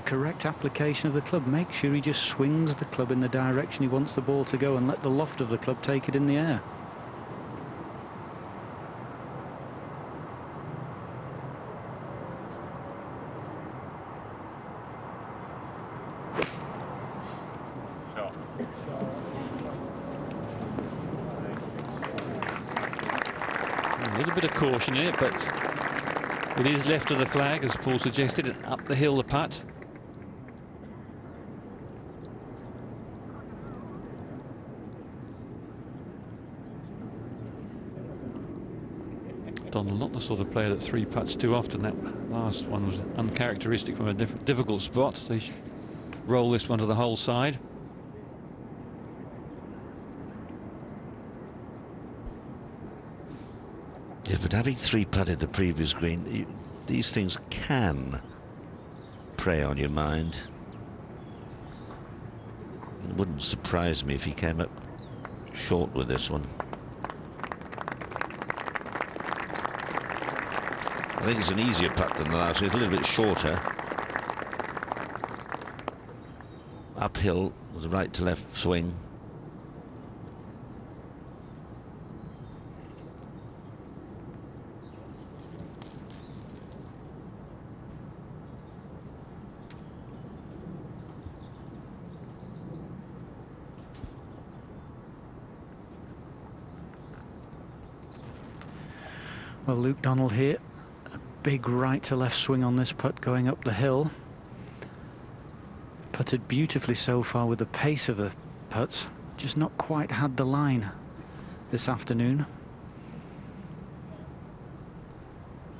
correct application of the club. Make sure he just swings the club in the direction he wants the ball to go and let the loft of the club take it in the air. A little bit of caution in it, but it is left of the flag, as Paul suggested, and up the hill the putt. Donald, not the sort of player that 3 putts too often. That last one was uncharacteristic from a difficult spot. So he should roll this one to the whole side. Yeah, but having 3 putted the previous green, these things can prey on your mind. It wouldn't surprise me if he came up short with this one. I think it's an easier putt than the last one. It's a little bit shorter. Uphill with a right to left swing. Well, Luke Donald here. Big right to left swing on this putt going up the hill. Putted beautifully so far with the pace of the putts, just not quite had the line this afternoon.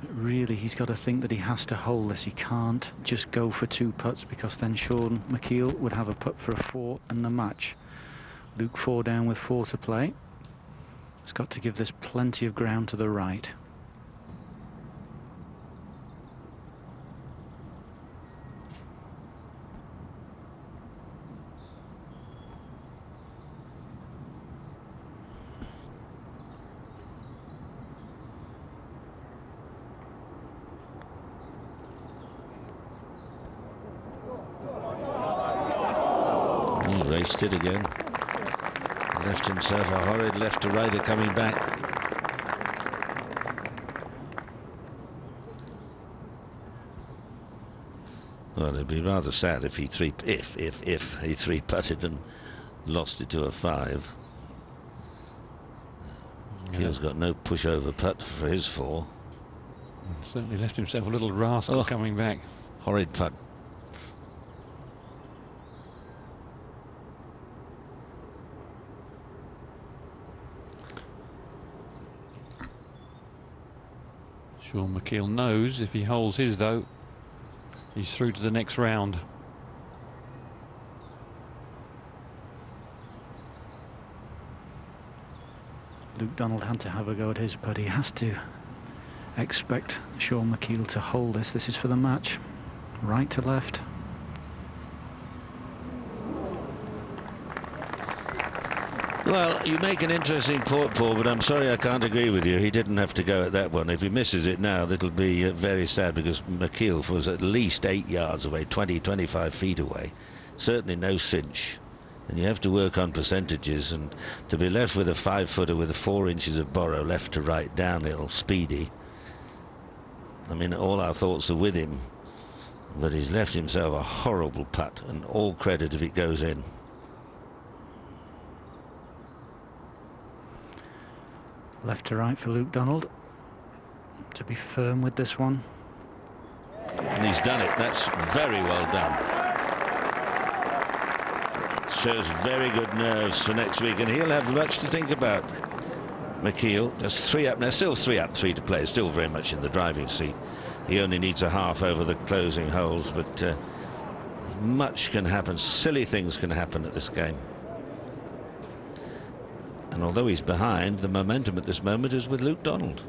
Really, he's got to think that he has to hold this. He can't just go for 2 putts, because then Sean McKeel would have a putt for a 4 and the match. Luke 4 down with 4 to play. He's got to give this plenty of ground to the right. Raced it again. Left himself a horrid left to righter coming back. Well, it'd be rather sad if he three putted and lost it to a 5. Keel's got no pushover putt for his 4. Certainly left himself a little rascal coming back. Horrid putt. Sean McKeel knows if he holds his, though, he's through to the next round. Luke Donald had to have a go at his, but he has to expect Sean McKeel to hold this. This is for the match. Right to left. Well, you make an interesting point, Paul, but I'm sorry I can't agree with you. He didn't have to go at that one. If he misses it now, it'll be very sad, because McKeel was at least 8 yards away, 20, 25 feet away. Certainly no cinch. And you have to work on percentages, and to be left with a 5-footer with 4 inches of borrow left to right downhill, speedy. I mean, all our thoughts are with him, but he's left himself a horrible putt, and all credit if it goes in. Left to right for Luke Donald. To be firm with this one. And he's done it. That's very well done. Shows very good nerves for next week, and he'll have much to think about. McKeel, there's 3 up now, still 3 up, 3 to play, still very much in the driving seat. He only needs a half over the closing holes, but much can happen, silly things can happen at this game. And although he's behind, the momentum at this moment is with Luke Donald.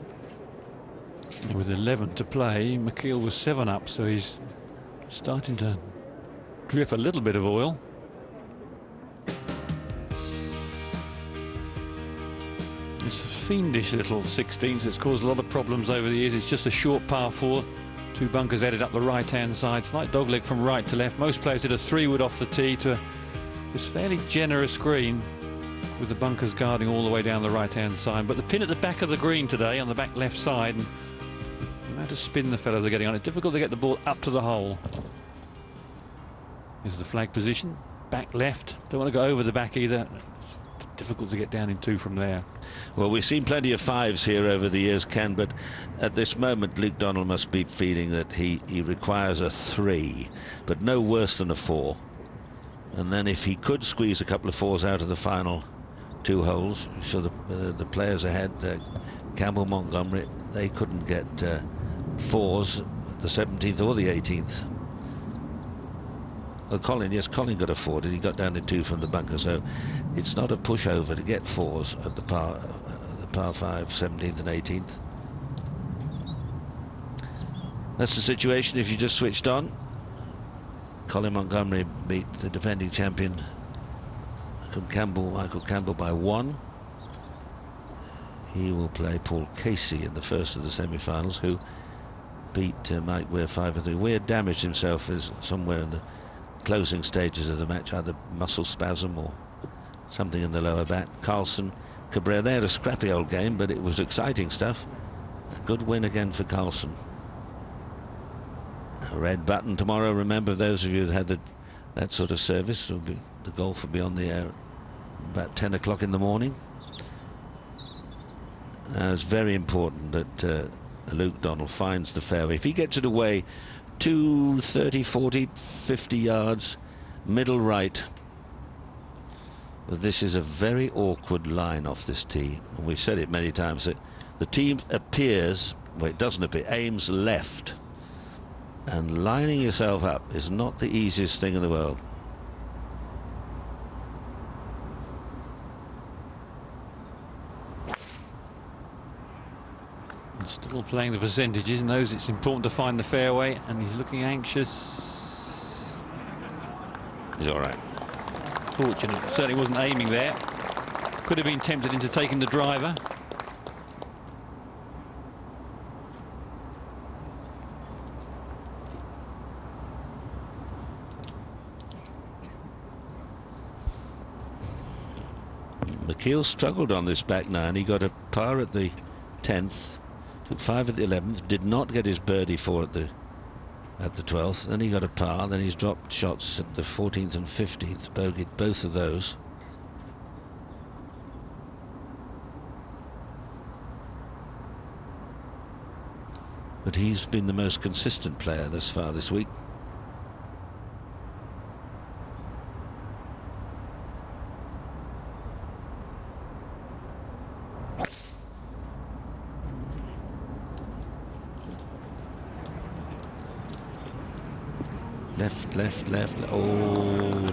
And with 11 to play, McKeel was 7 up, so he's starting to drip a little bit of oil. It's a fiendish little 16th. It's caused a lot of problems over the years. It's just a short par 4. 2 bunkers headed up the right-hand side. Slight dogleg from right to left. Most players did a 3-wood off the tee to this fairly generous green, with the bunkers guarding all the way down the right-hand side. But the pin at the back of the green today, on the back left side, and the amount of spin the fellows are getting on it, difficult to get the ball up to the hole. Here's the flag position. Back left. Don't want to go over the back either. It's difficult to get down in 2 from there. Well, we've seen plenty of 5s here over the years, Ken, but at this moment Luke Donald must be feeling that he requires a 3, but no worse than a 4. And then if he could squeeze a couple of 4s out of the final 2 holes, so the players ahead, Campbell, Montgomerie, they couldn't get 4s, the 17th or the 18th. Well, Colin got a 4, and he got down to 2 from the bunker, so it's not a pushover to get 4s at the par 5, 17th and 18th. That's the situation if you just switched on. Colin Montgomerie beat the defending champion Michael Campbell by 1. He will play Paul Casey in the first of the semi-finals, who beat Mike Weir 5-3. Weir damaged himself somewhere in the closing stages of the match, either muscle spasm or something in the lower back. Carlson, Cabrera, they had a scrappy old game, but it was exciting stuff. A good win again for Carlson. A red button tomorrow. Remember, those of you that had that sort of service, the golf will be on the air about 10 o'clock in the morning. It's very important that Luke Donald finds the fairway. If he gets it away 30, 40, 50 yards, middle right. But this is a very awkward line off this tee, and we've said it many times that the tee appears, well, it doesn't appear, aims left, and lining yourself up is not the easiest thing in the world. Still playing the percentages, knows it's important to find the fairway, and he's looking anxious. He's all right. Fortunate, certainly wasn't aiming there. Could have been tempted into taking the driver. McKeel struggled on this back 9. He got a par at the 10th. Took 5 at the 11th, did not get his birdie 4 at the 12th. Then he got a par. Then he's dropped shots at the 14th and 15th, bogeyed both of those. But he's been the most consistent player thus far this week. Left. Oh,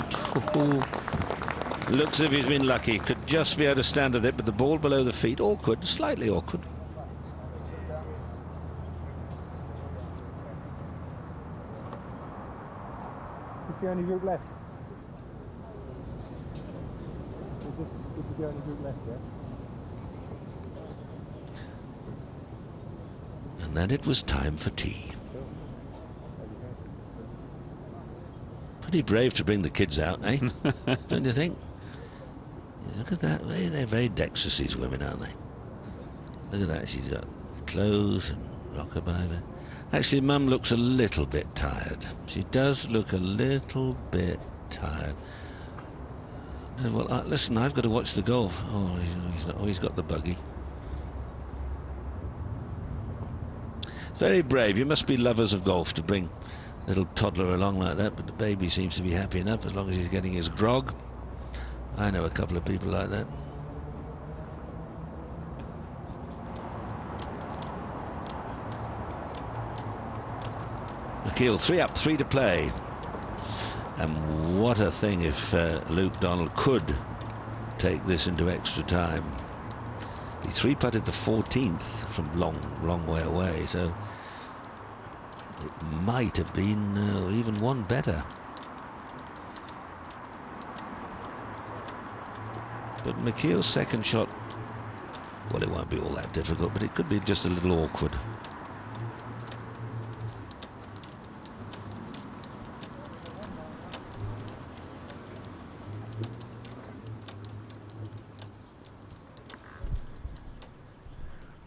looks as if he's been lucky. Could just be able to stand with it, but the ball below the feet, awkward, slightly awkward. Is this the only group left? This is the only group left, yeah? And then it was time for tea. Pretty brave to bring the kids out, eh? Don't you think? Look at that. They're very dexterous, these women, aren't they? Look at that. She's got clothes and rockabye. Actually, Mum looks a little bit tired. She does look a little bit tired. Well, listen, I've got to watch the golf. Oh, he's got the buggy. Very brave. You must be lovers of golf to bring little toddler along like that, but the baby seems to be happy enough as long as he's getting his grog. I know a couple of people like that. McKeel, 3 up, 3 to play. And what a thing if Luke Donald could take this into extra time. He 3-putted the 14th from long way away, so it might have been even one better. But McKeel's second shot, well, it won't be all that difficult, but it could be just a little awkward.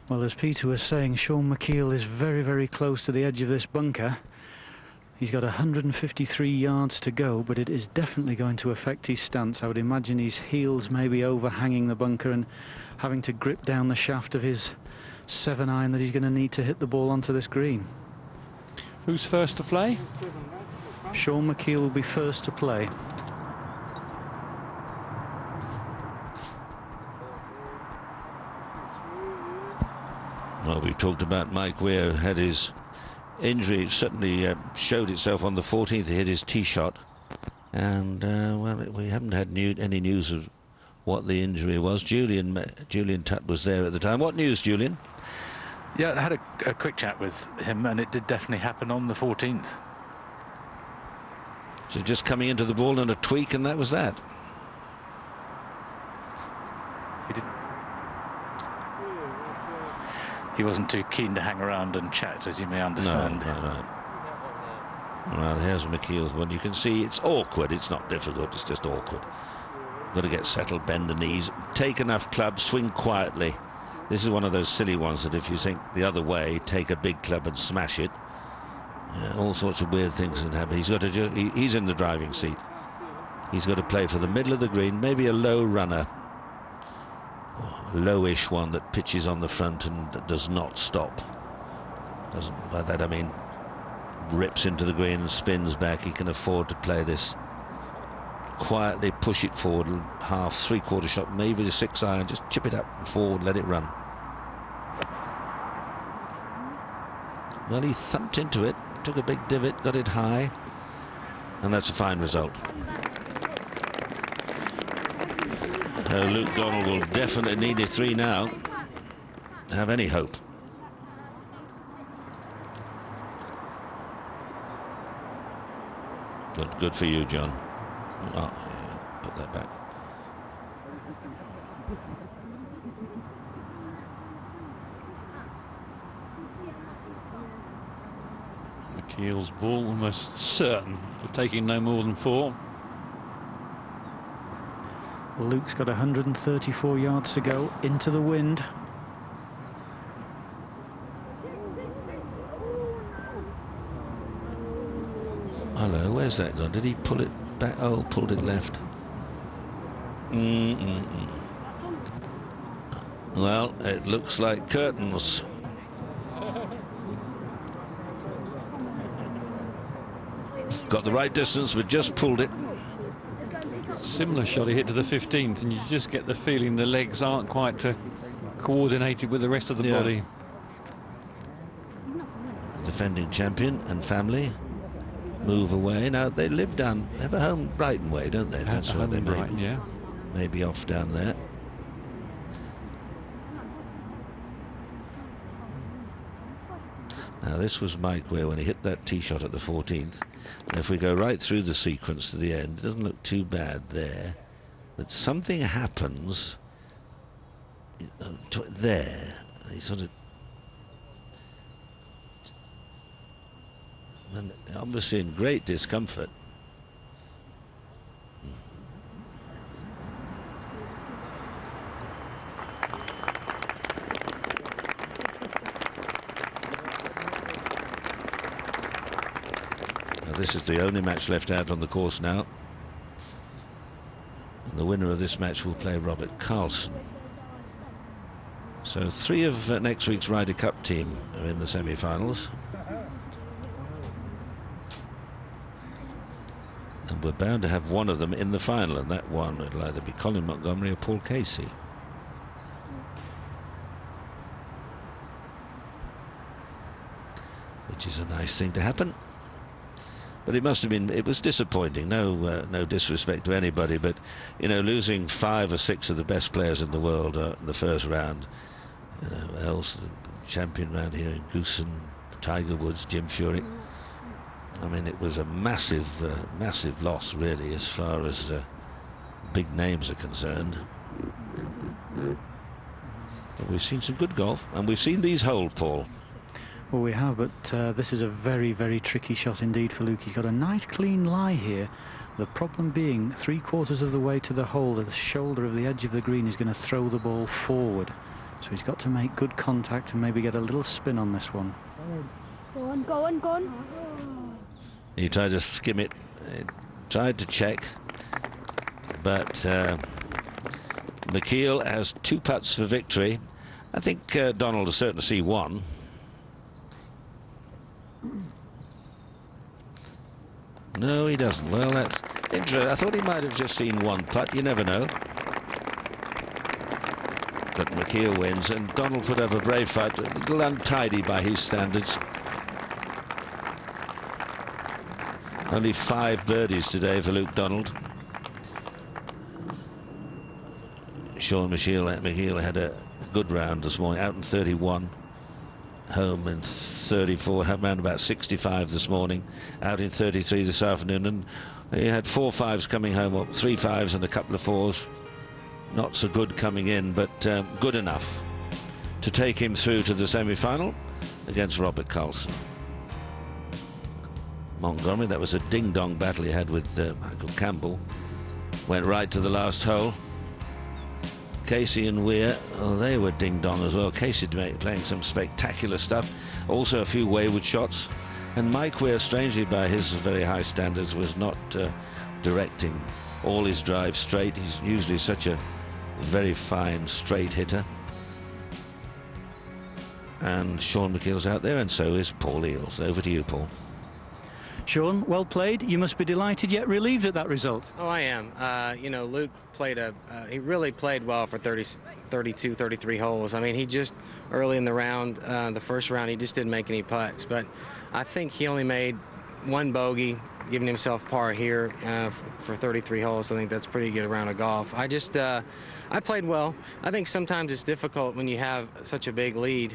Well, as Peter was saying, Sean McKeel is very, very close to the edge of this bunker. He's got 153 yards to go, but it is definitely going to affect his stance. I would imagine his heels may be overhanging the bunker and having to grip down the shaft of his 7-iron that he's going to need to hit the ball onto this green. Who's first to play? Sean McKeel will be first to play. Well, we've talked about Mike Weir had his injury. It certainly showed itself on the 14th. He hit his tee shot, and well, we haven't had any news of what the injury was. Julian Tutt was there at the time. What news, Julian? Yeah, I had a quick chat with him, and it did definitely happen on the 14th. So just coming into the ball and a tweak, and that was that. He wasn't too keen to hang around and chat, as you may understand. No, right. Well, here's McKeel's one. You can see it's awkward. It's not difficult. It's just awkward. Got to get settled, bend the knees, take enough club, swing quietly. This is one of those silly ones that if you think the other way, take a big club and smash it. All sorts of weird things can happen. He's got to he's in the driving seat. He's got to play for the middle of the green, maybe a low runner. Lowish one that pitches on the front and does not stop. Doesn't, by that I mean rips into the green and spins back. He can afford to play this quietly, push it forward, half, 3/4 shot, maybe the 6-iron, just chip it up and forward, let it run. Well, he thumped into it, took a big divot, got it high, and that's a fine result. Luke Donald will definitely need a 3 now to have any hope. Good for you, John. Oh, yeah, put that back. McKeel's ball almost certain of taking no more than 4. Luke's got 134 yards to go into the wind. Hello, where's that gone? Did he pull it back? Oh, pulled it left. Well, it looks like curtains. Got the right distance, but just pulled it. Similar shot he hit to the 15th, and you just get the feeling the legs aren't quite coordinated with the rest of the body. Defending champion and family move away. Now they they have a home Brighton way, don't they? That's why they may be off down there. Now this was Mike Weir when he hit that tee shot at the 14th. And if we go right through the sequence to the end, it doesn't look too bad there, but something happens there. He sort of, and obviously in great discomfort. This is the only match left out on the course now. And the winner of this match will play Robert Carlson. So 3 of next week's Ryder Cup team are in the semi-finals. And we're bound to have one of them in the final, and that one will either be Colin Montgomerie or Paul Casey. Which is a nice thing to happen. But it must have been, it was disappointing. No disrespect to anybody, but you know, losing 5 or 6 of the best players in the world in the first round. Else, the champion round here in Goosen, Tiger Woods, Jim Furyk. I mean, it was a massive, massive loss, really, as far as big names are concerned. But we've seen some good golf, and we've seen these hold, Paul. Well, we have, but this is a very, very tricky shot indeed for Luke. He's got a nice clean lie here. The problem being 3/4 of the way to the hole, the shoulder of the edge of the green is going to throw the ball forward. So he's got to make good contact and maybe get a little spin on this one. Go on, go on, go on. He tried to skim it, tried to check, but McKeel has 2 putts for victory. I think Donald is certain to see 1. No, he doesn't. Well, that's interesting. I thought he might have just seen 1 putt. You never know. But McKeel wins, and Donald put up a brave fight, a little untidy by his standards. Only 5 birdies today for Luke Donald. Sean McKeel had a good round this morning, out in 31. Home in 34, had around about 65 this morning, out in 33 this afternoon, and he had 4 5s coming home, up 3 5s and a couple of 4s. Not so good coming in, but good enough to take him through to the semi-final against Robert Carlson. Montgomerie, that was a ding-dong battle he had with Michael Campbell. Went right to the last hole. Casey and Weir, oh, they were ding-dong as well. Casey playing some spectacular stuff, also a few wayward shots, and Mike Weir, strangely by his very high standards, was not directing all his drive straight. He's usually such a very fine straight hitter. And Sean McKeel's out there, and so is Paul Eales. Over to you, Paul. Sean, well played. You must be delighted yet relieved at that result. Oh, I am. You know, Luke played he really played well for 32, 33 holes. I mean, he just, early in the round, the first round, he just didn't make any putts. But I think he only made 1 bogey, giving himself par here for 33 holes. I think that's pretty good round of golf. I played well. I think sometimes it's difficult when you have such a big lead.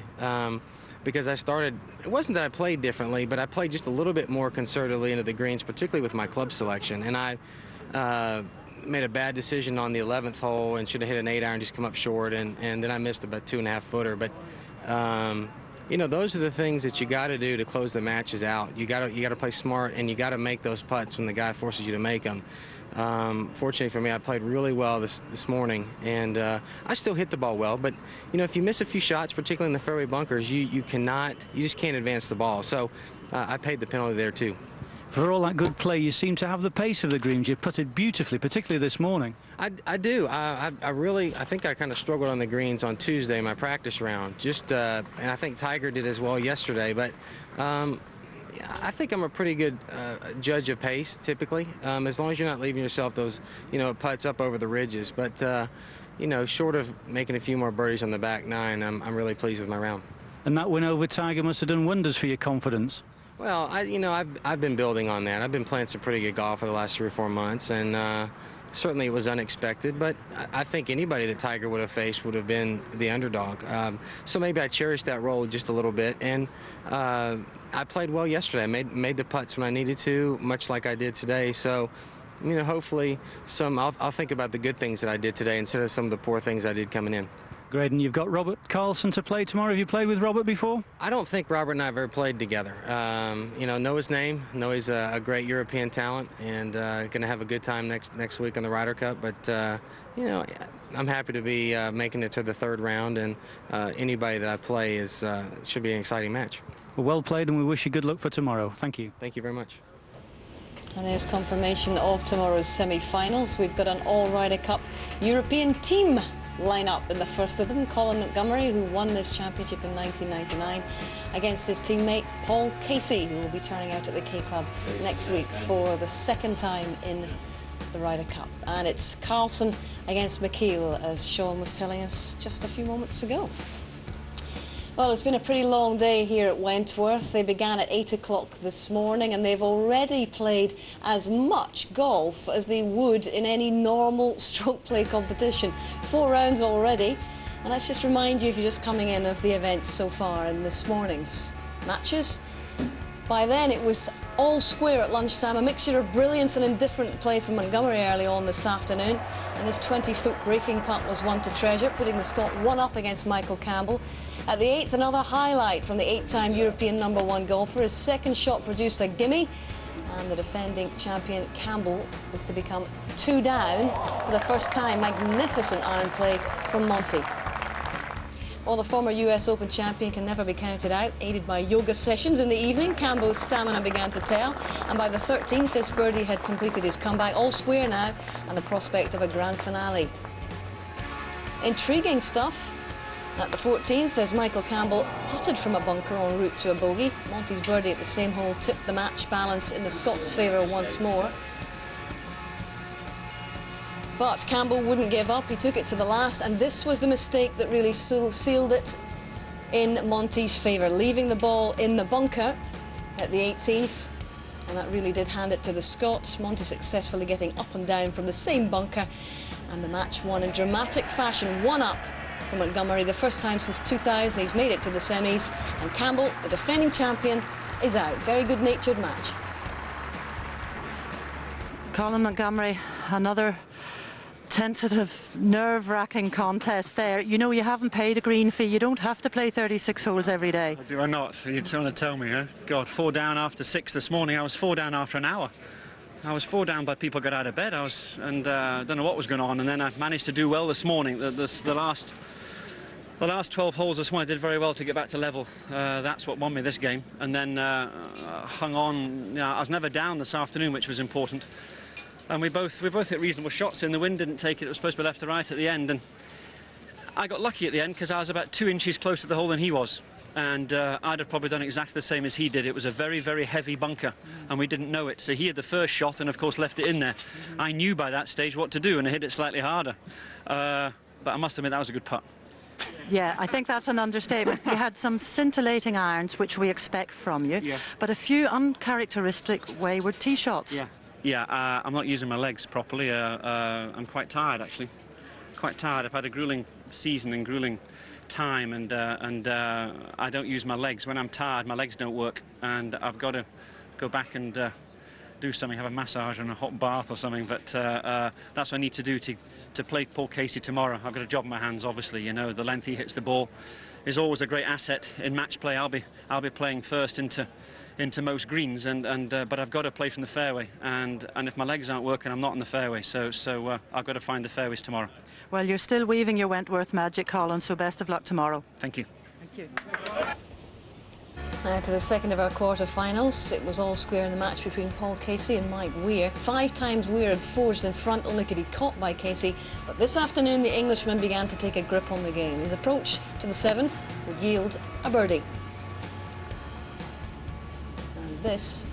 Because I started, it wasn't that I played differently, but I played just a little bit more conservatively into the greens, particularly with my club selection. And I made a bad decision on the 11th hole and should have hit an 8-iron, just come up short, and then I missed about 2.5 footer. But you know, those are the things that you got to do to close the matches out. You got to play smart, and you got to make those putts when the guy forces you to make them. Fortunately for me, I played really well this morning, and I still hit the ball well. But you know, if you miss a few shots, particularly in the fairway bunkers, you just can't advance the ball. So I paid the penalty there too. For all that good play, you seem to have the pace of the greens. You putted beautifully, particularly this morning. I do. I think I kind of struggled on the greens on Tuesday, my practice round. And I think Tiger did as well yesterday. But I think I'm a pretty good judge of pace, typically, as long as you're not leaving yourself those, you know, putts up over the ridges. But, you know, short of making a few more birdies on the back 9, I'm really pleased with my round. And that win over Tiger must have done wonders for your confidence. Well, I've been building on that. I've been playing some pretty good golf for the last 3 or 4 months, and certainly it was unexpected, but I think anybody that Tiger would have faced would have been the underdog. So maybe I cherished that role just a little bit, and I played well yesterday. I made the putts when I needed to, much like I did today. So, you know, hopefully I'll think about the good things that I did today instead of some of the poor things I did coming in. Graydon, you've got Robert Carlson to play tomorrow. Have you played with Robert before? I don't think Robert and I have ever played together. You know his name, know he's a great European talent, and going to have a good time next week on the Ryder Cup. But you know, I'm happy to be making it to the 3rd round, and anybody that I play should be an exciting match. Well played, and we wish you good luck for tomorrow. Thank you. Thank you very much. And there's confirmation of tomorrow's semi-finals. We've got an all Ryder Cup European team line-up in the first of them. Colin Montgomerie, who won this championship in 1999, against his teammate Paul Casey, who will be turning out at the K Club next week for the second time in the Ryder Cup. And it's Carlson against McKeel, as Sean was telling us just a few moments ago. Well, it's been a pretty long day here at Wentworth. They began at 8 o'clock this morning and they've already played as much golf as they would in any normal stroke play competition. 4 rounds already. And let's just remind you, if you're just coming in, of the events so far in this morning's matches. By then it was all square at lunchtime, a mixture of brilliance and indifferent play from Montgomerie early on this afternoon. And this 20-foot breaking putt was one to treasure, putting the Scot 1 up against Michael Campbell. At the 8th, another highlight from the 8-time European #1 golfer. His second shot produced a gimme, and the defending champion Campbell was to become 2 down for the first time. Magnificent iron play from Monty. Well, the former US Open champion can never be counted out. Aided by yoga sessions in the evening, Campbell's stamina began to tell, and by the 13th, this birdie had completed his comeback. All square now, and the prospect of a grand finale. Intriguing stuff at the 14th, as Michael Campbell putted from a bunker en route to a bogey. Monty's birdie at the same hole tipped the match balance in the Scots' favour once more. But Campbell wouldn't give up. He took it to the last, and this was the mistake that really sealed it in Monty's favour, leaving the ball in the bunker at the 18th, and that really did hand it to the Scots. Monty successfully getting up and down from the same bunker, and the match won in dramatic fashion. 1 up for Montgomerie, the first time since 2000 he's made it to the semis, and Campbell, the defending champion, is out. Very good-natured match. Colin Montgomerie, another tentative, nerve-wracking contest there. You know, you haven't paid a green fee. You don't have to play 36 holes every day. Do I not? You're trying to tell me, huh? God, 4 down after 6 this morning. I was 4 down after an hour. I was 4 down, but people got out of bed. I don't know what was going on, and then I managed to do well this morning. The last 12 holes this morning I did very well to get back to level. That's what won me this game, and then hung on. You know, I was never down this afternoon, which was important. And we both hit reasonable shots in. The wind didn't take it. It was supposed to be left to right at the end, and I got lucky at the end because I was about 2 inches closer to the hole than he was. And I'd have probably done exactly the same as he did. It was a very, very heavy bunker, and we didn't know it. So he had the first shot and, of course, left it in there. I knew by that stage what to do, and I hit it slightly harder. But I must admit, that was a good putt. Yeah, I think that's an understatement. You had some scintillating irons, which we expect from you, yes, but a few uncharacteristic wayward tee shots. Yeah, I'm not using my legs properly. I'm quite tired, actually. Quite tired. I've had a grueling season and grueling time, and I don't use my legs. When I'm tired, my legs don't work, and I've got to go back and do something, have a massage and a hot bath or something. But that's what I need to do to play Paul Casey tomorrow. I've got a job in my hands, obviously. You know, the length he hits the ball is always a great asset in match play. I'll be playing first into most greens, but I've got to play from the fairway, and if my legs aren't working, I'm not in the fairway. So I've got to find the fairways tomorrow. Well, you're still weaving your Wentworth magic, Colin, so best of luck tomorrow. Thank you. Thank you. Now to the second of our quarter-finals. It was all square in the match between Paul Casey and Mike Weir. 5 times Weir had forged in front, only to be caught by Casey. But this afternoon, the Englishman began to take a grip on the game. His approach to the 7th would yield a birdie. And this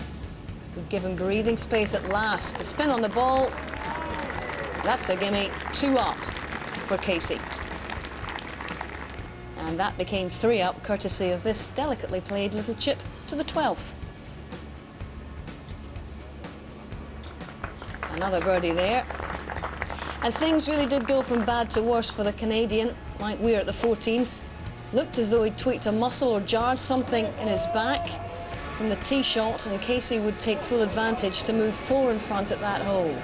would give him breathing space at last. The spin on the ball, that's a gimme. 2 up for Casey. And that became 3 up, courtesy of this delicately played little chip to the 12th. Another birdie there. And things really did go from bad to worse for the Canadian. Mike Weir at the 14th. Looked as though he'd tweaked a muscle or jarred something in his back from the tee shot, and Casey would take full advantage to move 4 in front at that hole.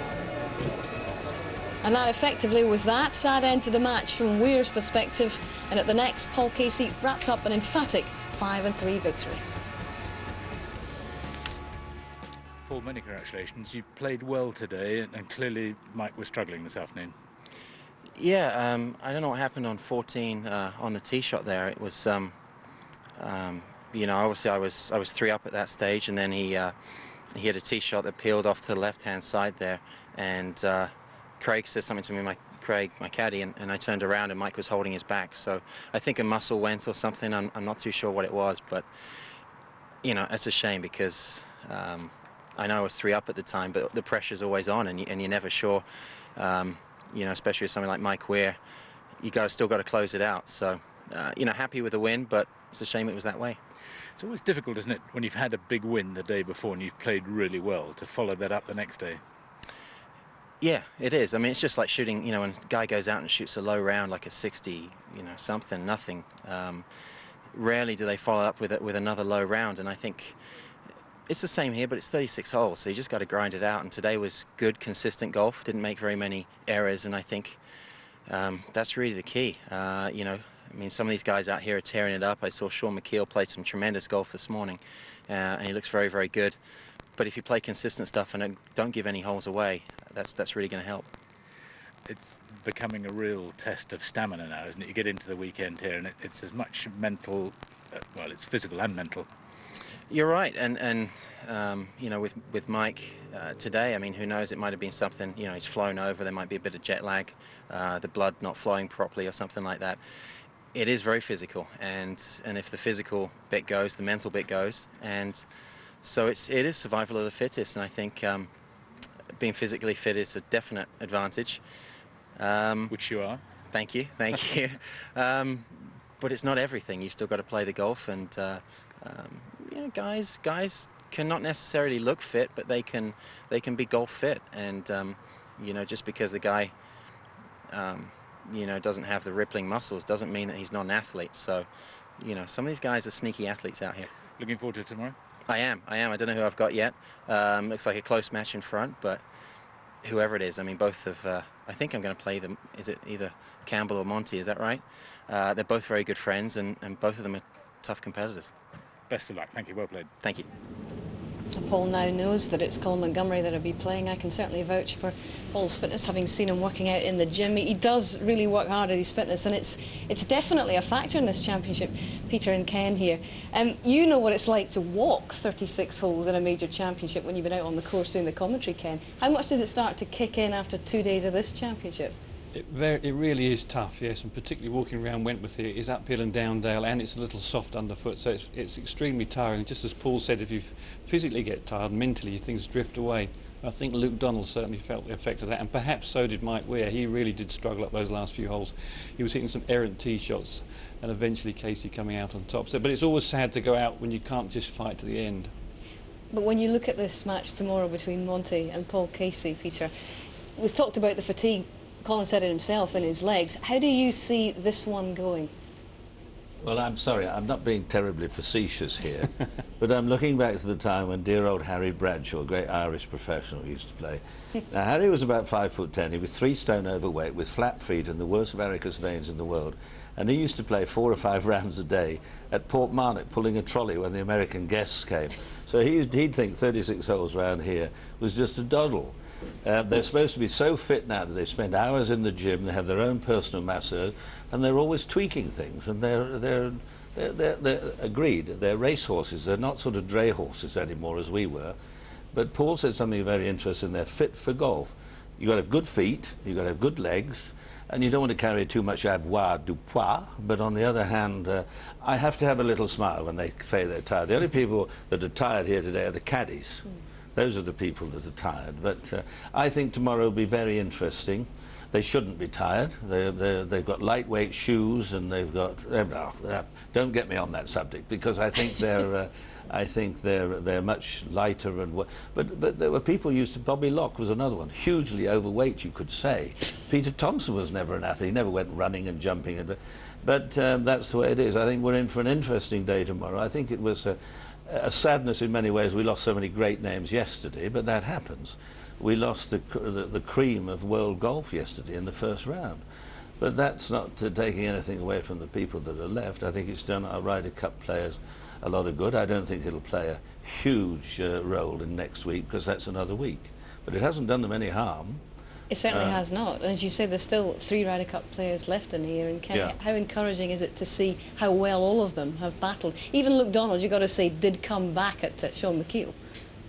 And that effectively was that sad end to the match from Weir's perspective, and at the next, Paul Casey wrapped up an emphatic 5-3 victory. Paul, many congratulations. You played well today, and clearly Mike was struggling this afternoon. Yeah, I don't know what happened on 14 on the tee shot there. It was, you know, obviously I was 3 up at that stage, and then he he had a tee shot that peeled off to the left-hand side there, and Craig said something to me, Craig, my caddy, and I turned around and Mike was holding his back. So I think a muscle went or something. I'm not too sure what it was, but you know, it's a shame because I know I was 3 up at the time, but the pressure's always on, and you're never sure. You know, especially with something like Mike Weir, still got to close it out. So you know, happy with the win, but it's a shame it was that way. It's always difficult, isn't it, when you've had a big win the day before and you've played really well, to follow that up the next day? Yeah, it is. I mean, it's just like shooting, you know, when a guy goes out and shoots a low round like a 60, you know, something, nothing. Rarely do they follow up with another low round, and I think it's the same here, but it's 36 holes, so you just got to grind it out. And today was good, consistent golf. Didn't make very many errors, and I think that's really the key. You know, I mean, some of these guys out here are tearing it up. I saw Sean McKeel play some tremendous golf this morning, and he looks very, very good. But if you play consistent stuff and don't give any holes away, that's really going to help. It's becoming a real test of stamina now, isn't it? You get into the weekend here, and it's as much mental, well, it's physical and mental. You're right, and you know, with Mike today, I mean, who knows? It might have been something. You know, he's flown over. There might be a bit of jet lag, the blood not flowing properly, or something like that. It is very physical, and if the physical bit goes, the mental bit goes, and so it is survival of the fittest. And I think being physically fit is a definite advantage. Which you are. Thank you, thank you. But it's not everything. You still got to play the golf, and you know, guys cannot necessarily look fit, but they can be golf fit. And you know, just because the guy you know, doesn't have the rippling muscles doesn't mean that he's not an athlete. So, you know, some of these guys are sneaky athletes out here. Looking forward to tomorrow? I am. I don't know who I've got yet. Looks like a close match in front, but whoever it is, I mean, both of, I think I'm going to play them. Is it either Campbell or Monty? Is that right? They're both very good friends, and both of them are tough competitors. Best of luck. Thank you. Well played. Thank you. Paul now knows that it's Colin Montgomerie that'll be playing. I can certainly vouch for Paul's fitness, having seen him working out in the gym. He does really work hard at his fitness, and it's definitely a factor in this championship. Peter and Ken here. You know what it's like to walk 36 holes in a major championship when you've been out on the course doing the commentary, Ken. How much does it start to kick in after 2 days of this championship? It really is tough, yes, and particularly walking around Wentworth here is uphill and down dale, and it's a little soft underfoot, so it's extremely tiring. Just as Paul said, if you physically get tired, mentally things drift away. I think Luke Donald certainly felt the effect of that, and perhaps so did Mike Weir. He really did struggle up those last few holes. He was hitting some errant tee shots, and eventually Casey coming out on top. So, but it's always sad to go out when you can't just fight to the end. But when you look at this match tomorrow between Monty and Paul Casey, Peter, we've talked about the fatigue. Colin said it himself in his legs. How do you see this one going? Well, I'm sorry, I'm not being terribly facetious here, but I'm looking back to the time when dear old Harry Bradshaw, a great Irish professional, used to play. Now, Harry was about 5'10". He was 3 stone overweight with flat feet and the worst varicose veins in the world. And he used to play 4 or 5 rounds a day at Portmarnock, pulling a trolley when the American guests came. So he'd think 36 holes round here was just a doddle. They're supposed to be so fit now that they spend hours in the gym, they have their own personal masseur, and they're always tweaking things. And they're agreed, they're racehorses. They're not sort of dray horses anymore as we were. But Paul said something very interesting. They're fit for golf. You've got to have good feet, you've got to have good legs, and you don't want to carry too much avoirdupois. But on the other hand, I have to have a little smile when they say they're tired. The only people that are tired here today are the caddies. Those are the people that are tired. But I think tomorrow will be very interesting. They shouldn't be tired. They've got lightweight shoes, and they've got. Don't get me on that subject, because I think they're. I think they're much lighter and. But there were people used to. Bobby Locke was another one, hugely overweight, you could say. Peter Thompson was never an athlete. He never went running and jumping. But that's the way it is. I think we're in for an interesting day tomorrow. I think it was a sadness in many ways. We lost so many great names yesterday, but that happens. We lost the cream of world golf yesterday in the first round. But that's not taking anything away from the people that are left. I think it's done our Ryder Cup players a lot of good. I don't think it'll play a huge role in next week, because that's another week. But it hasn't done them any harm. It certainly has not. And as you say, there's still 3 Ryder Cup players left in here. And how encouraging is it to see how well all of them have battled? Even Luke Donald, you've got to say, did come back at Sean McKeel.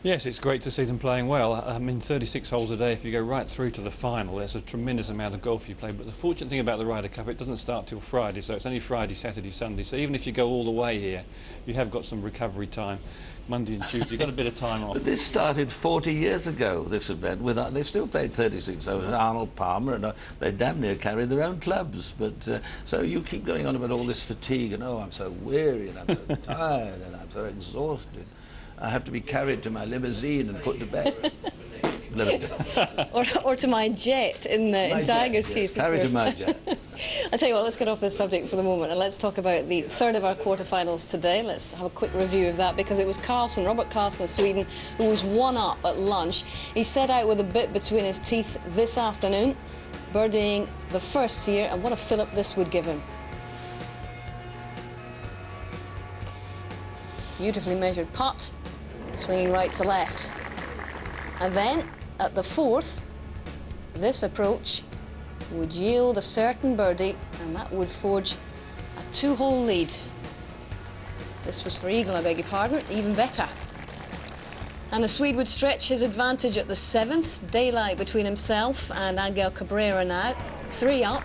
Yes, it's great to see them playing well. I mean, 36 holes a day, if you go right through to the final, there's a tremendous amount of golf you play. But the fortunate thing about the Ryder Cup, it doesn't start till Friday, so it's only Friday, Saturday, Sunday. So even if you go all the way here, you have got some recovery time. Monday and Tuesday, you've got a bit of time off. But this started 40 years ago, this event. They've still played 36 holes. Arnold Palmer, and they damn near carry their own clubs. But so you keep going on about all this fatigue, and oh, I'm so weary, and I'm so tired, and I'm so exhausted. I have to be carried to my limousine and put to bed. or to my jet in Tiger's case. Carried to my jet. I tell you what, let's get off this subject for the moment and let's talk about the third of our quarterfinals today. Let's have a quick review of that because it was Carlson, Robert Carlson of Sweden, who was one up at lunch. He set out with a bit between his teeth this afternoon, birdieing the first here, and what a fillip this would give him. Beautifully measured putt, swinging right to left. And then, at the fourth, this approach would yield a certain birdie, and that would forge a 2-hole lead. This was for eagle, I beg your pardon, even better. And the Swede would stretch his advantage at the seventh, daylight between himself and Angel Cabrera now, 3 up.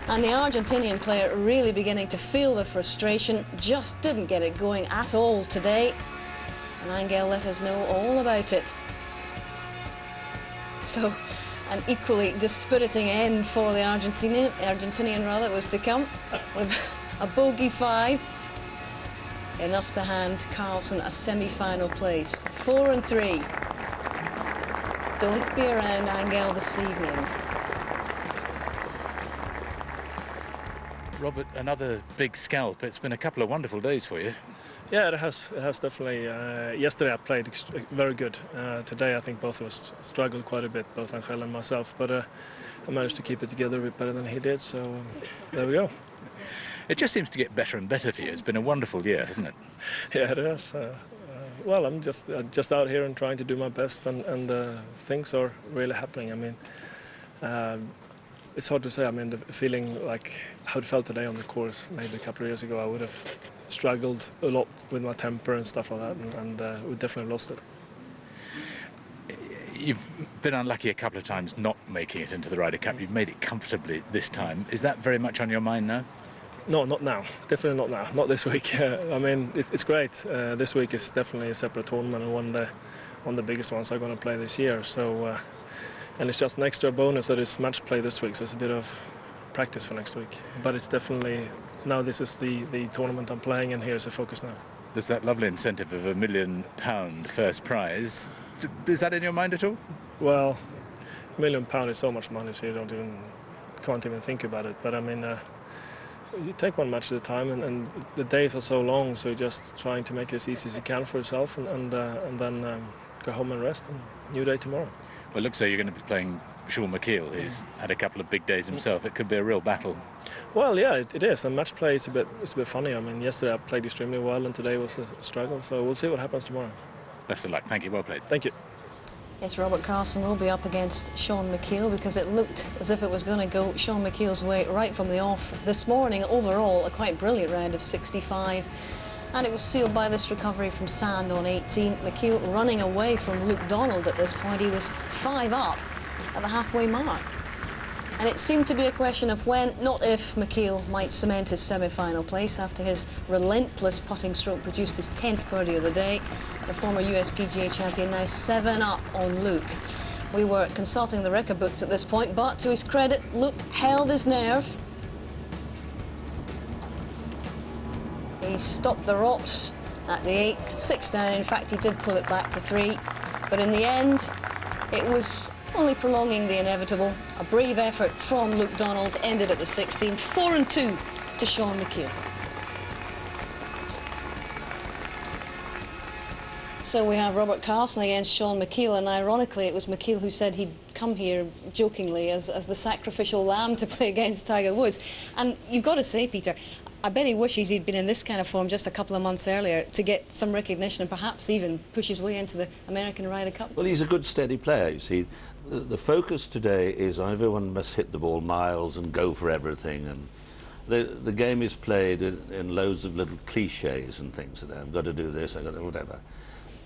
And the Argentinian player really beginning to feel the frustration, just didn't get it going at all today. And Angel let us know all about it. So, an equally dispiriting end for the Argentinian rather, was to come with a bogey 5. Enough to hand Carlson a semi-final place. 4 and 3. Don't be around Angel this evening. Robert, another big scalp. It's been a couple of wonderful days for you. Yeah, it has definitely. Yesterday I played very good. Today I think both of us struggled quite a bit, both Angel and myself, but I managed to keep it together a bit better than he did, so there we go. It just seems to get better and better for you. It's been a wonderful year, hasn't it? Yeah, it has. Well, I'm just out here and trying to do my best, and things are really happening. I mean, it's hard to say. I mean, the feeling like how it felt today on the course, maybe a couple of years ago, I would have struggled a lot with my temper and stuff like that, and we definitely lost it. You've been unlucky a couple of times not making it into the Ryder Cup. You've made it comfortably this time. Is that very much on your mind now? No, not now. Definitely not now. Not this week. I mean, it's great. This week is definitely a separate tournament, and one of the biggest ones I'm going to play this year. So, and it's just an extra bonus that is match play this week, so it's a bit of practice for next week. But it's definitely, now this is the tournament I'm playing, and here's the focus now. There's that lovely incentive of £1 million first prize. Is that in your mind at all? Well, £1 million is so much money, so you can't even think about it. But I mean, you take one match at a time, and the days are so long, so you're just trying to make it as easy as you can for yourself, and then go home and rest, and new day tomorrow. Well, it looks like you're going to be playing Sean McKeel, who's had a couple of big days himself. It could be a real battle. Well, yeah, it is. And match play is a bit funny. I mean, yesterday I played extremely well, and today was a struggle. So we'll see what happens tomorrow. Best of luck. Thank you. Well played. Thank you. Yes, Robert Carlson will be up against Sean McKeel because it looked as if it was going to go Sean McKeel's way right from the off this morning. Overall, a quite brilliant round of 65. And it was sealed by this recovery from sand on 18. McKeel running away from Luke Donald at this point. He was 5 up at the halfway mark. And it seemed to be a question of when, not if, McKeel might cement his semi-final place after his relentless putting stroke produced his 10th birdie of the day. The former US PGA champion now 7 up on Luke. We were consulting the record books at this point, but to his credit, Luke held his nerve. He stopped the rocks at the 8th, 6 down. In fact, he did pull it back to 3. But in the end, it was only prolonging the inevitable. A brave effort from Luke Donald ended at the 16th. 4 and 2 to Sean McKeel. So we have Robert Carlson against Sean McKeel, and ironically it was McKeel who said he'd come here jokingly as the sacrificial lamb to play against Tiger Woods. And you've got to say, Peter, I bet he wishes he'd been in this kind of form just a couple of months earlier to get some recognition and perhaps even push his way into the American Ryder Cup. Well, he's a good, steady player, you see. The focus today is everyone must hit the ball miles and go for everything, and the game is played in loads of little cliches and things. I've got to do this, I've got to do whatever.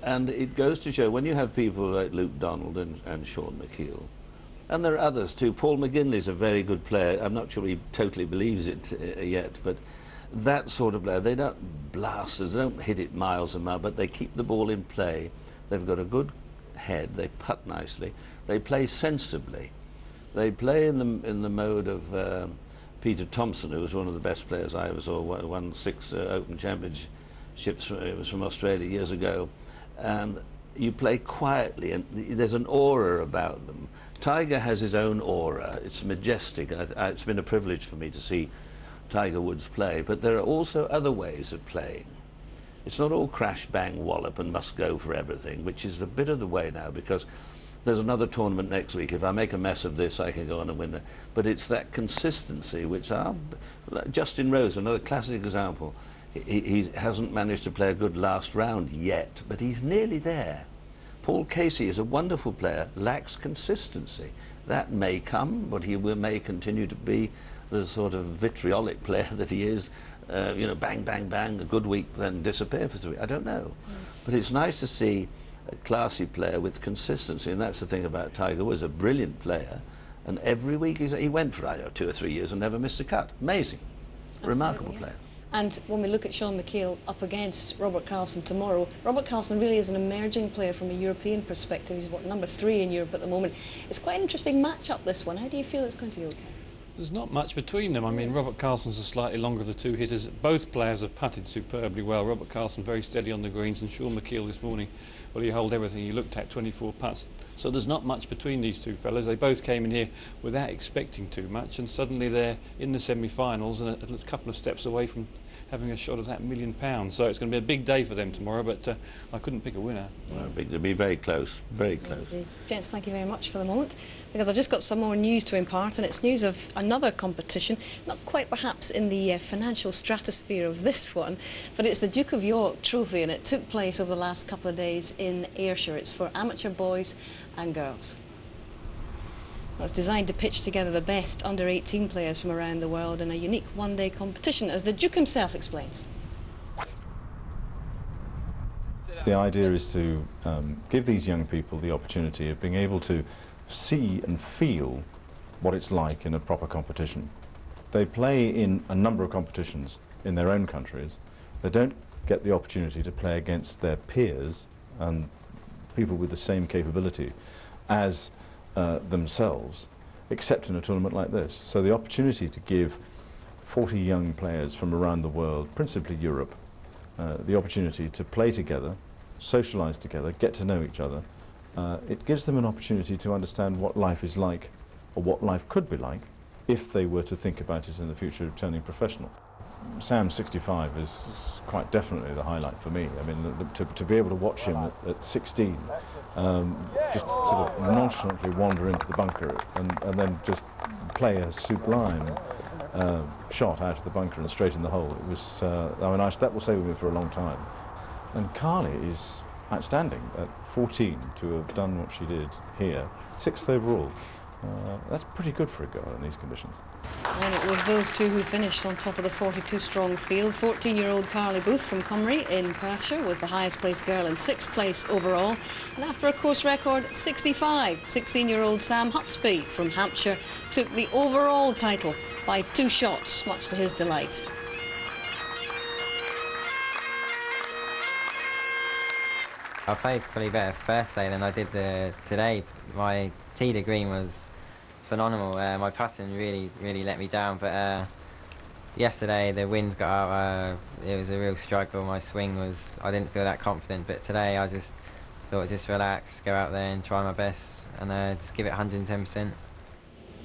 And it goes to show, when you have people like Luke Donald and Sean McKeel, and there are others too. Paul McGinley's a very good player. I'm not sure he totally believes it yet, but that sort of player, they don't blast us, they don't hit it miles and miles, but they keep the ball in play. They've got a good head, they putt nicely, they play sensibly. They play in the mode of Peter Thompson, who was one of the best players I ever saw, won 6 Open Championships, it was from Australia years ago. And you play quietly, and there's an aura about them. Tiger has his own aura. It's majestic. It's been a privilege for me to see Tiger Woods play, but there are also other ways of playing. It's not all crash, bang, wallop and must go for everything, which is a bit of the way now, because there's another tournament next week. If I make a mess of this, I can go on and win. But it's that consistency, which Justin Rose, another classic example. He hasn't managed to play a good last round yet, but he's nearly there. Paul Casey is a wonderful player, lacks consistency. That may come, but he may continue to be the sort of vitriolic player that he is. You know, bang, bang, bang, a good week, then disappear for 3. I don't know. But it's nice to see a classy player with consistency, and that's the thing about Tiger Woods, a brilliant player. And every week he went for, I don't know, 2 or 3 years and never missed a cut. Amazing. Absolutely, remarkable player. And when we look at Sean McKeel up against Robert Carlson tomorrow, Robert Carlson really is an emerging player from a European perspective. He's, what, number 3 in Europe at the moment. It's quite an interesting match-up, this one. How do you feel it's going to go? There's not much between them. I mean, Robert Carlson's a slightly longer of the 2 hitters. Both players have putted superbly well. Robert Carlson very steady on the greens, and Sean McKeel this morning, well, he held everything. He looked at 24 putts. So there's not much between these 2 fellas. They both came in here without expecting too much, and suddenly they're in the semi-finals and a couple of steps away from having a shot at that £1 million. So it's going to be a big day for them tomorrow, but I couldn't pick a winner. Well, it'll be very close, very close. Gents, thank you very much for the moment, because I've just got some more news to impart, and it's news of another competition, not quite perhaps in the financial stratosphere of this one, but it's the Duke of York Trophy, and it took place over the last couple of days in Ayrshire. It's for amateur boys and girls. It's designed to pitch together the best under-18 players from around the world in a unique one-day competition, as the Duke himself explains. The idea is to give these young people the opportunity of being able to see and feel what it's like in a proper competition. They play in a number of competitions in their own countries. They don't get the opportunity to play against their peers and people with the same capability as themselves, except in a tournament like this. So the opportunity to give 40 young players from around the world, principally Europe, the opportunity to play together, socialise together, get to know each other, it gives them an opportunity to understand what life is like, or what life could be like, if they were to think about it in the future of turning professional. Sam 65 is quite definitely the highlight for me. I mean, to be able to watch him at 16, just sort of nonchalantly wander into the bunker and then just play a sublime shot out of the bunker and straight in the hole. It was, I mean, that will stay with me for a long time. And Carly is outstanding at 14 to have done what she did here, 6th overall. That's pretty good for a girl in these conditions. And it was those 2 who finished on top of the 42-strong field. 14-year-old Carly Booth from Montgomerie in Perthshire was the highest placed girl in 6th place overall. And after a course record 65, 16-year-old Sam Hupsby from Hampshire took the overall title by 2 shots, much to his delight. I played probably better first day than I did today. My tee to green was phenomenal. My putting really let me down, but yesterday the winds got out. It was a real struggle. My swing was, I didn't feel that confident, but today I just thought just relax, go out there and try my best and just give it 110%.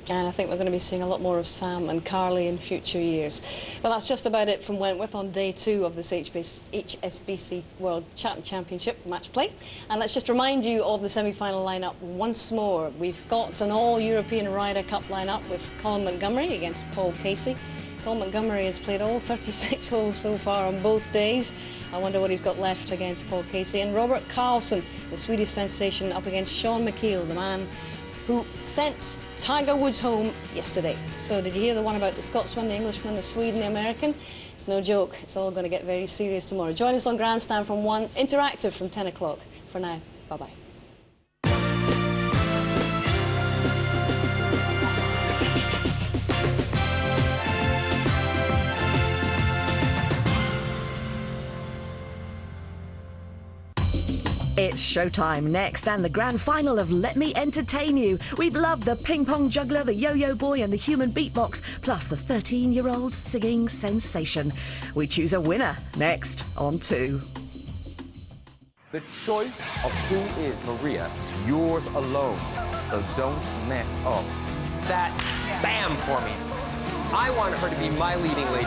And I think we're going to be seeing a lot more of Sam and Carly in future years. Well, that's just about it from Wentworth on day 2 of this HSBC World Championship match play. And let's just remind you of the semi-final lineup once more. We've got an all-European Ryder Cup lineup with Colin Montgomerie against Paul Casey. Colin Montgomerie has played all 36 holes so far on both days. I wonder what he's got left against Paul Casey. And Robert Carlson, the Swedish sensation, up against Sean McKeel, the man who sent Tiger Woods home yesterday. So did you hear the one about the Scotsman, the Englishman, the Swede and the American? It's no joke. It's all going to get very serious tomorrow. Join us on Grandstand from 1, interactive from 10 o'clock. For now, bye-bye. It's showtime next, and the grand final of Let Me Entertain You. We've loved the ping-pong juggler, the yo-yo boy and the human beatbox, plus the 13-year-old singing sensation. We choose a winner next on 2. The choice of who is Maria is yours alone, so don't mess up. That bam for me. I want her to be my leading lady.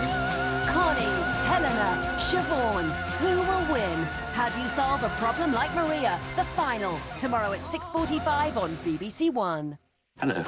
Connie, Helena, Siobhan, who will win? How do you solve a problem like Maria? The final, tomorrow at 6:45 on BBC One. Hello.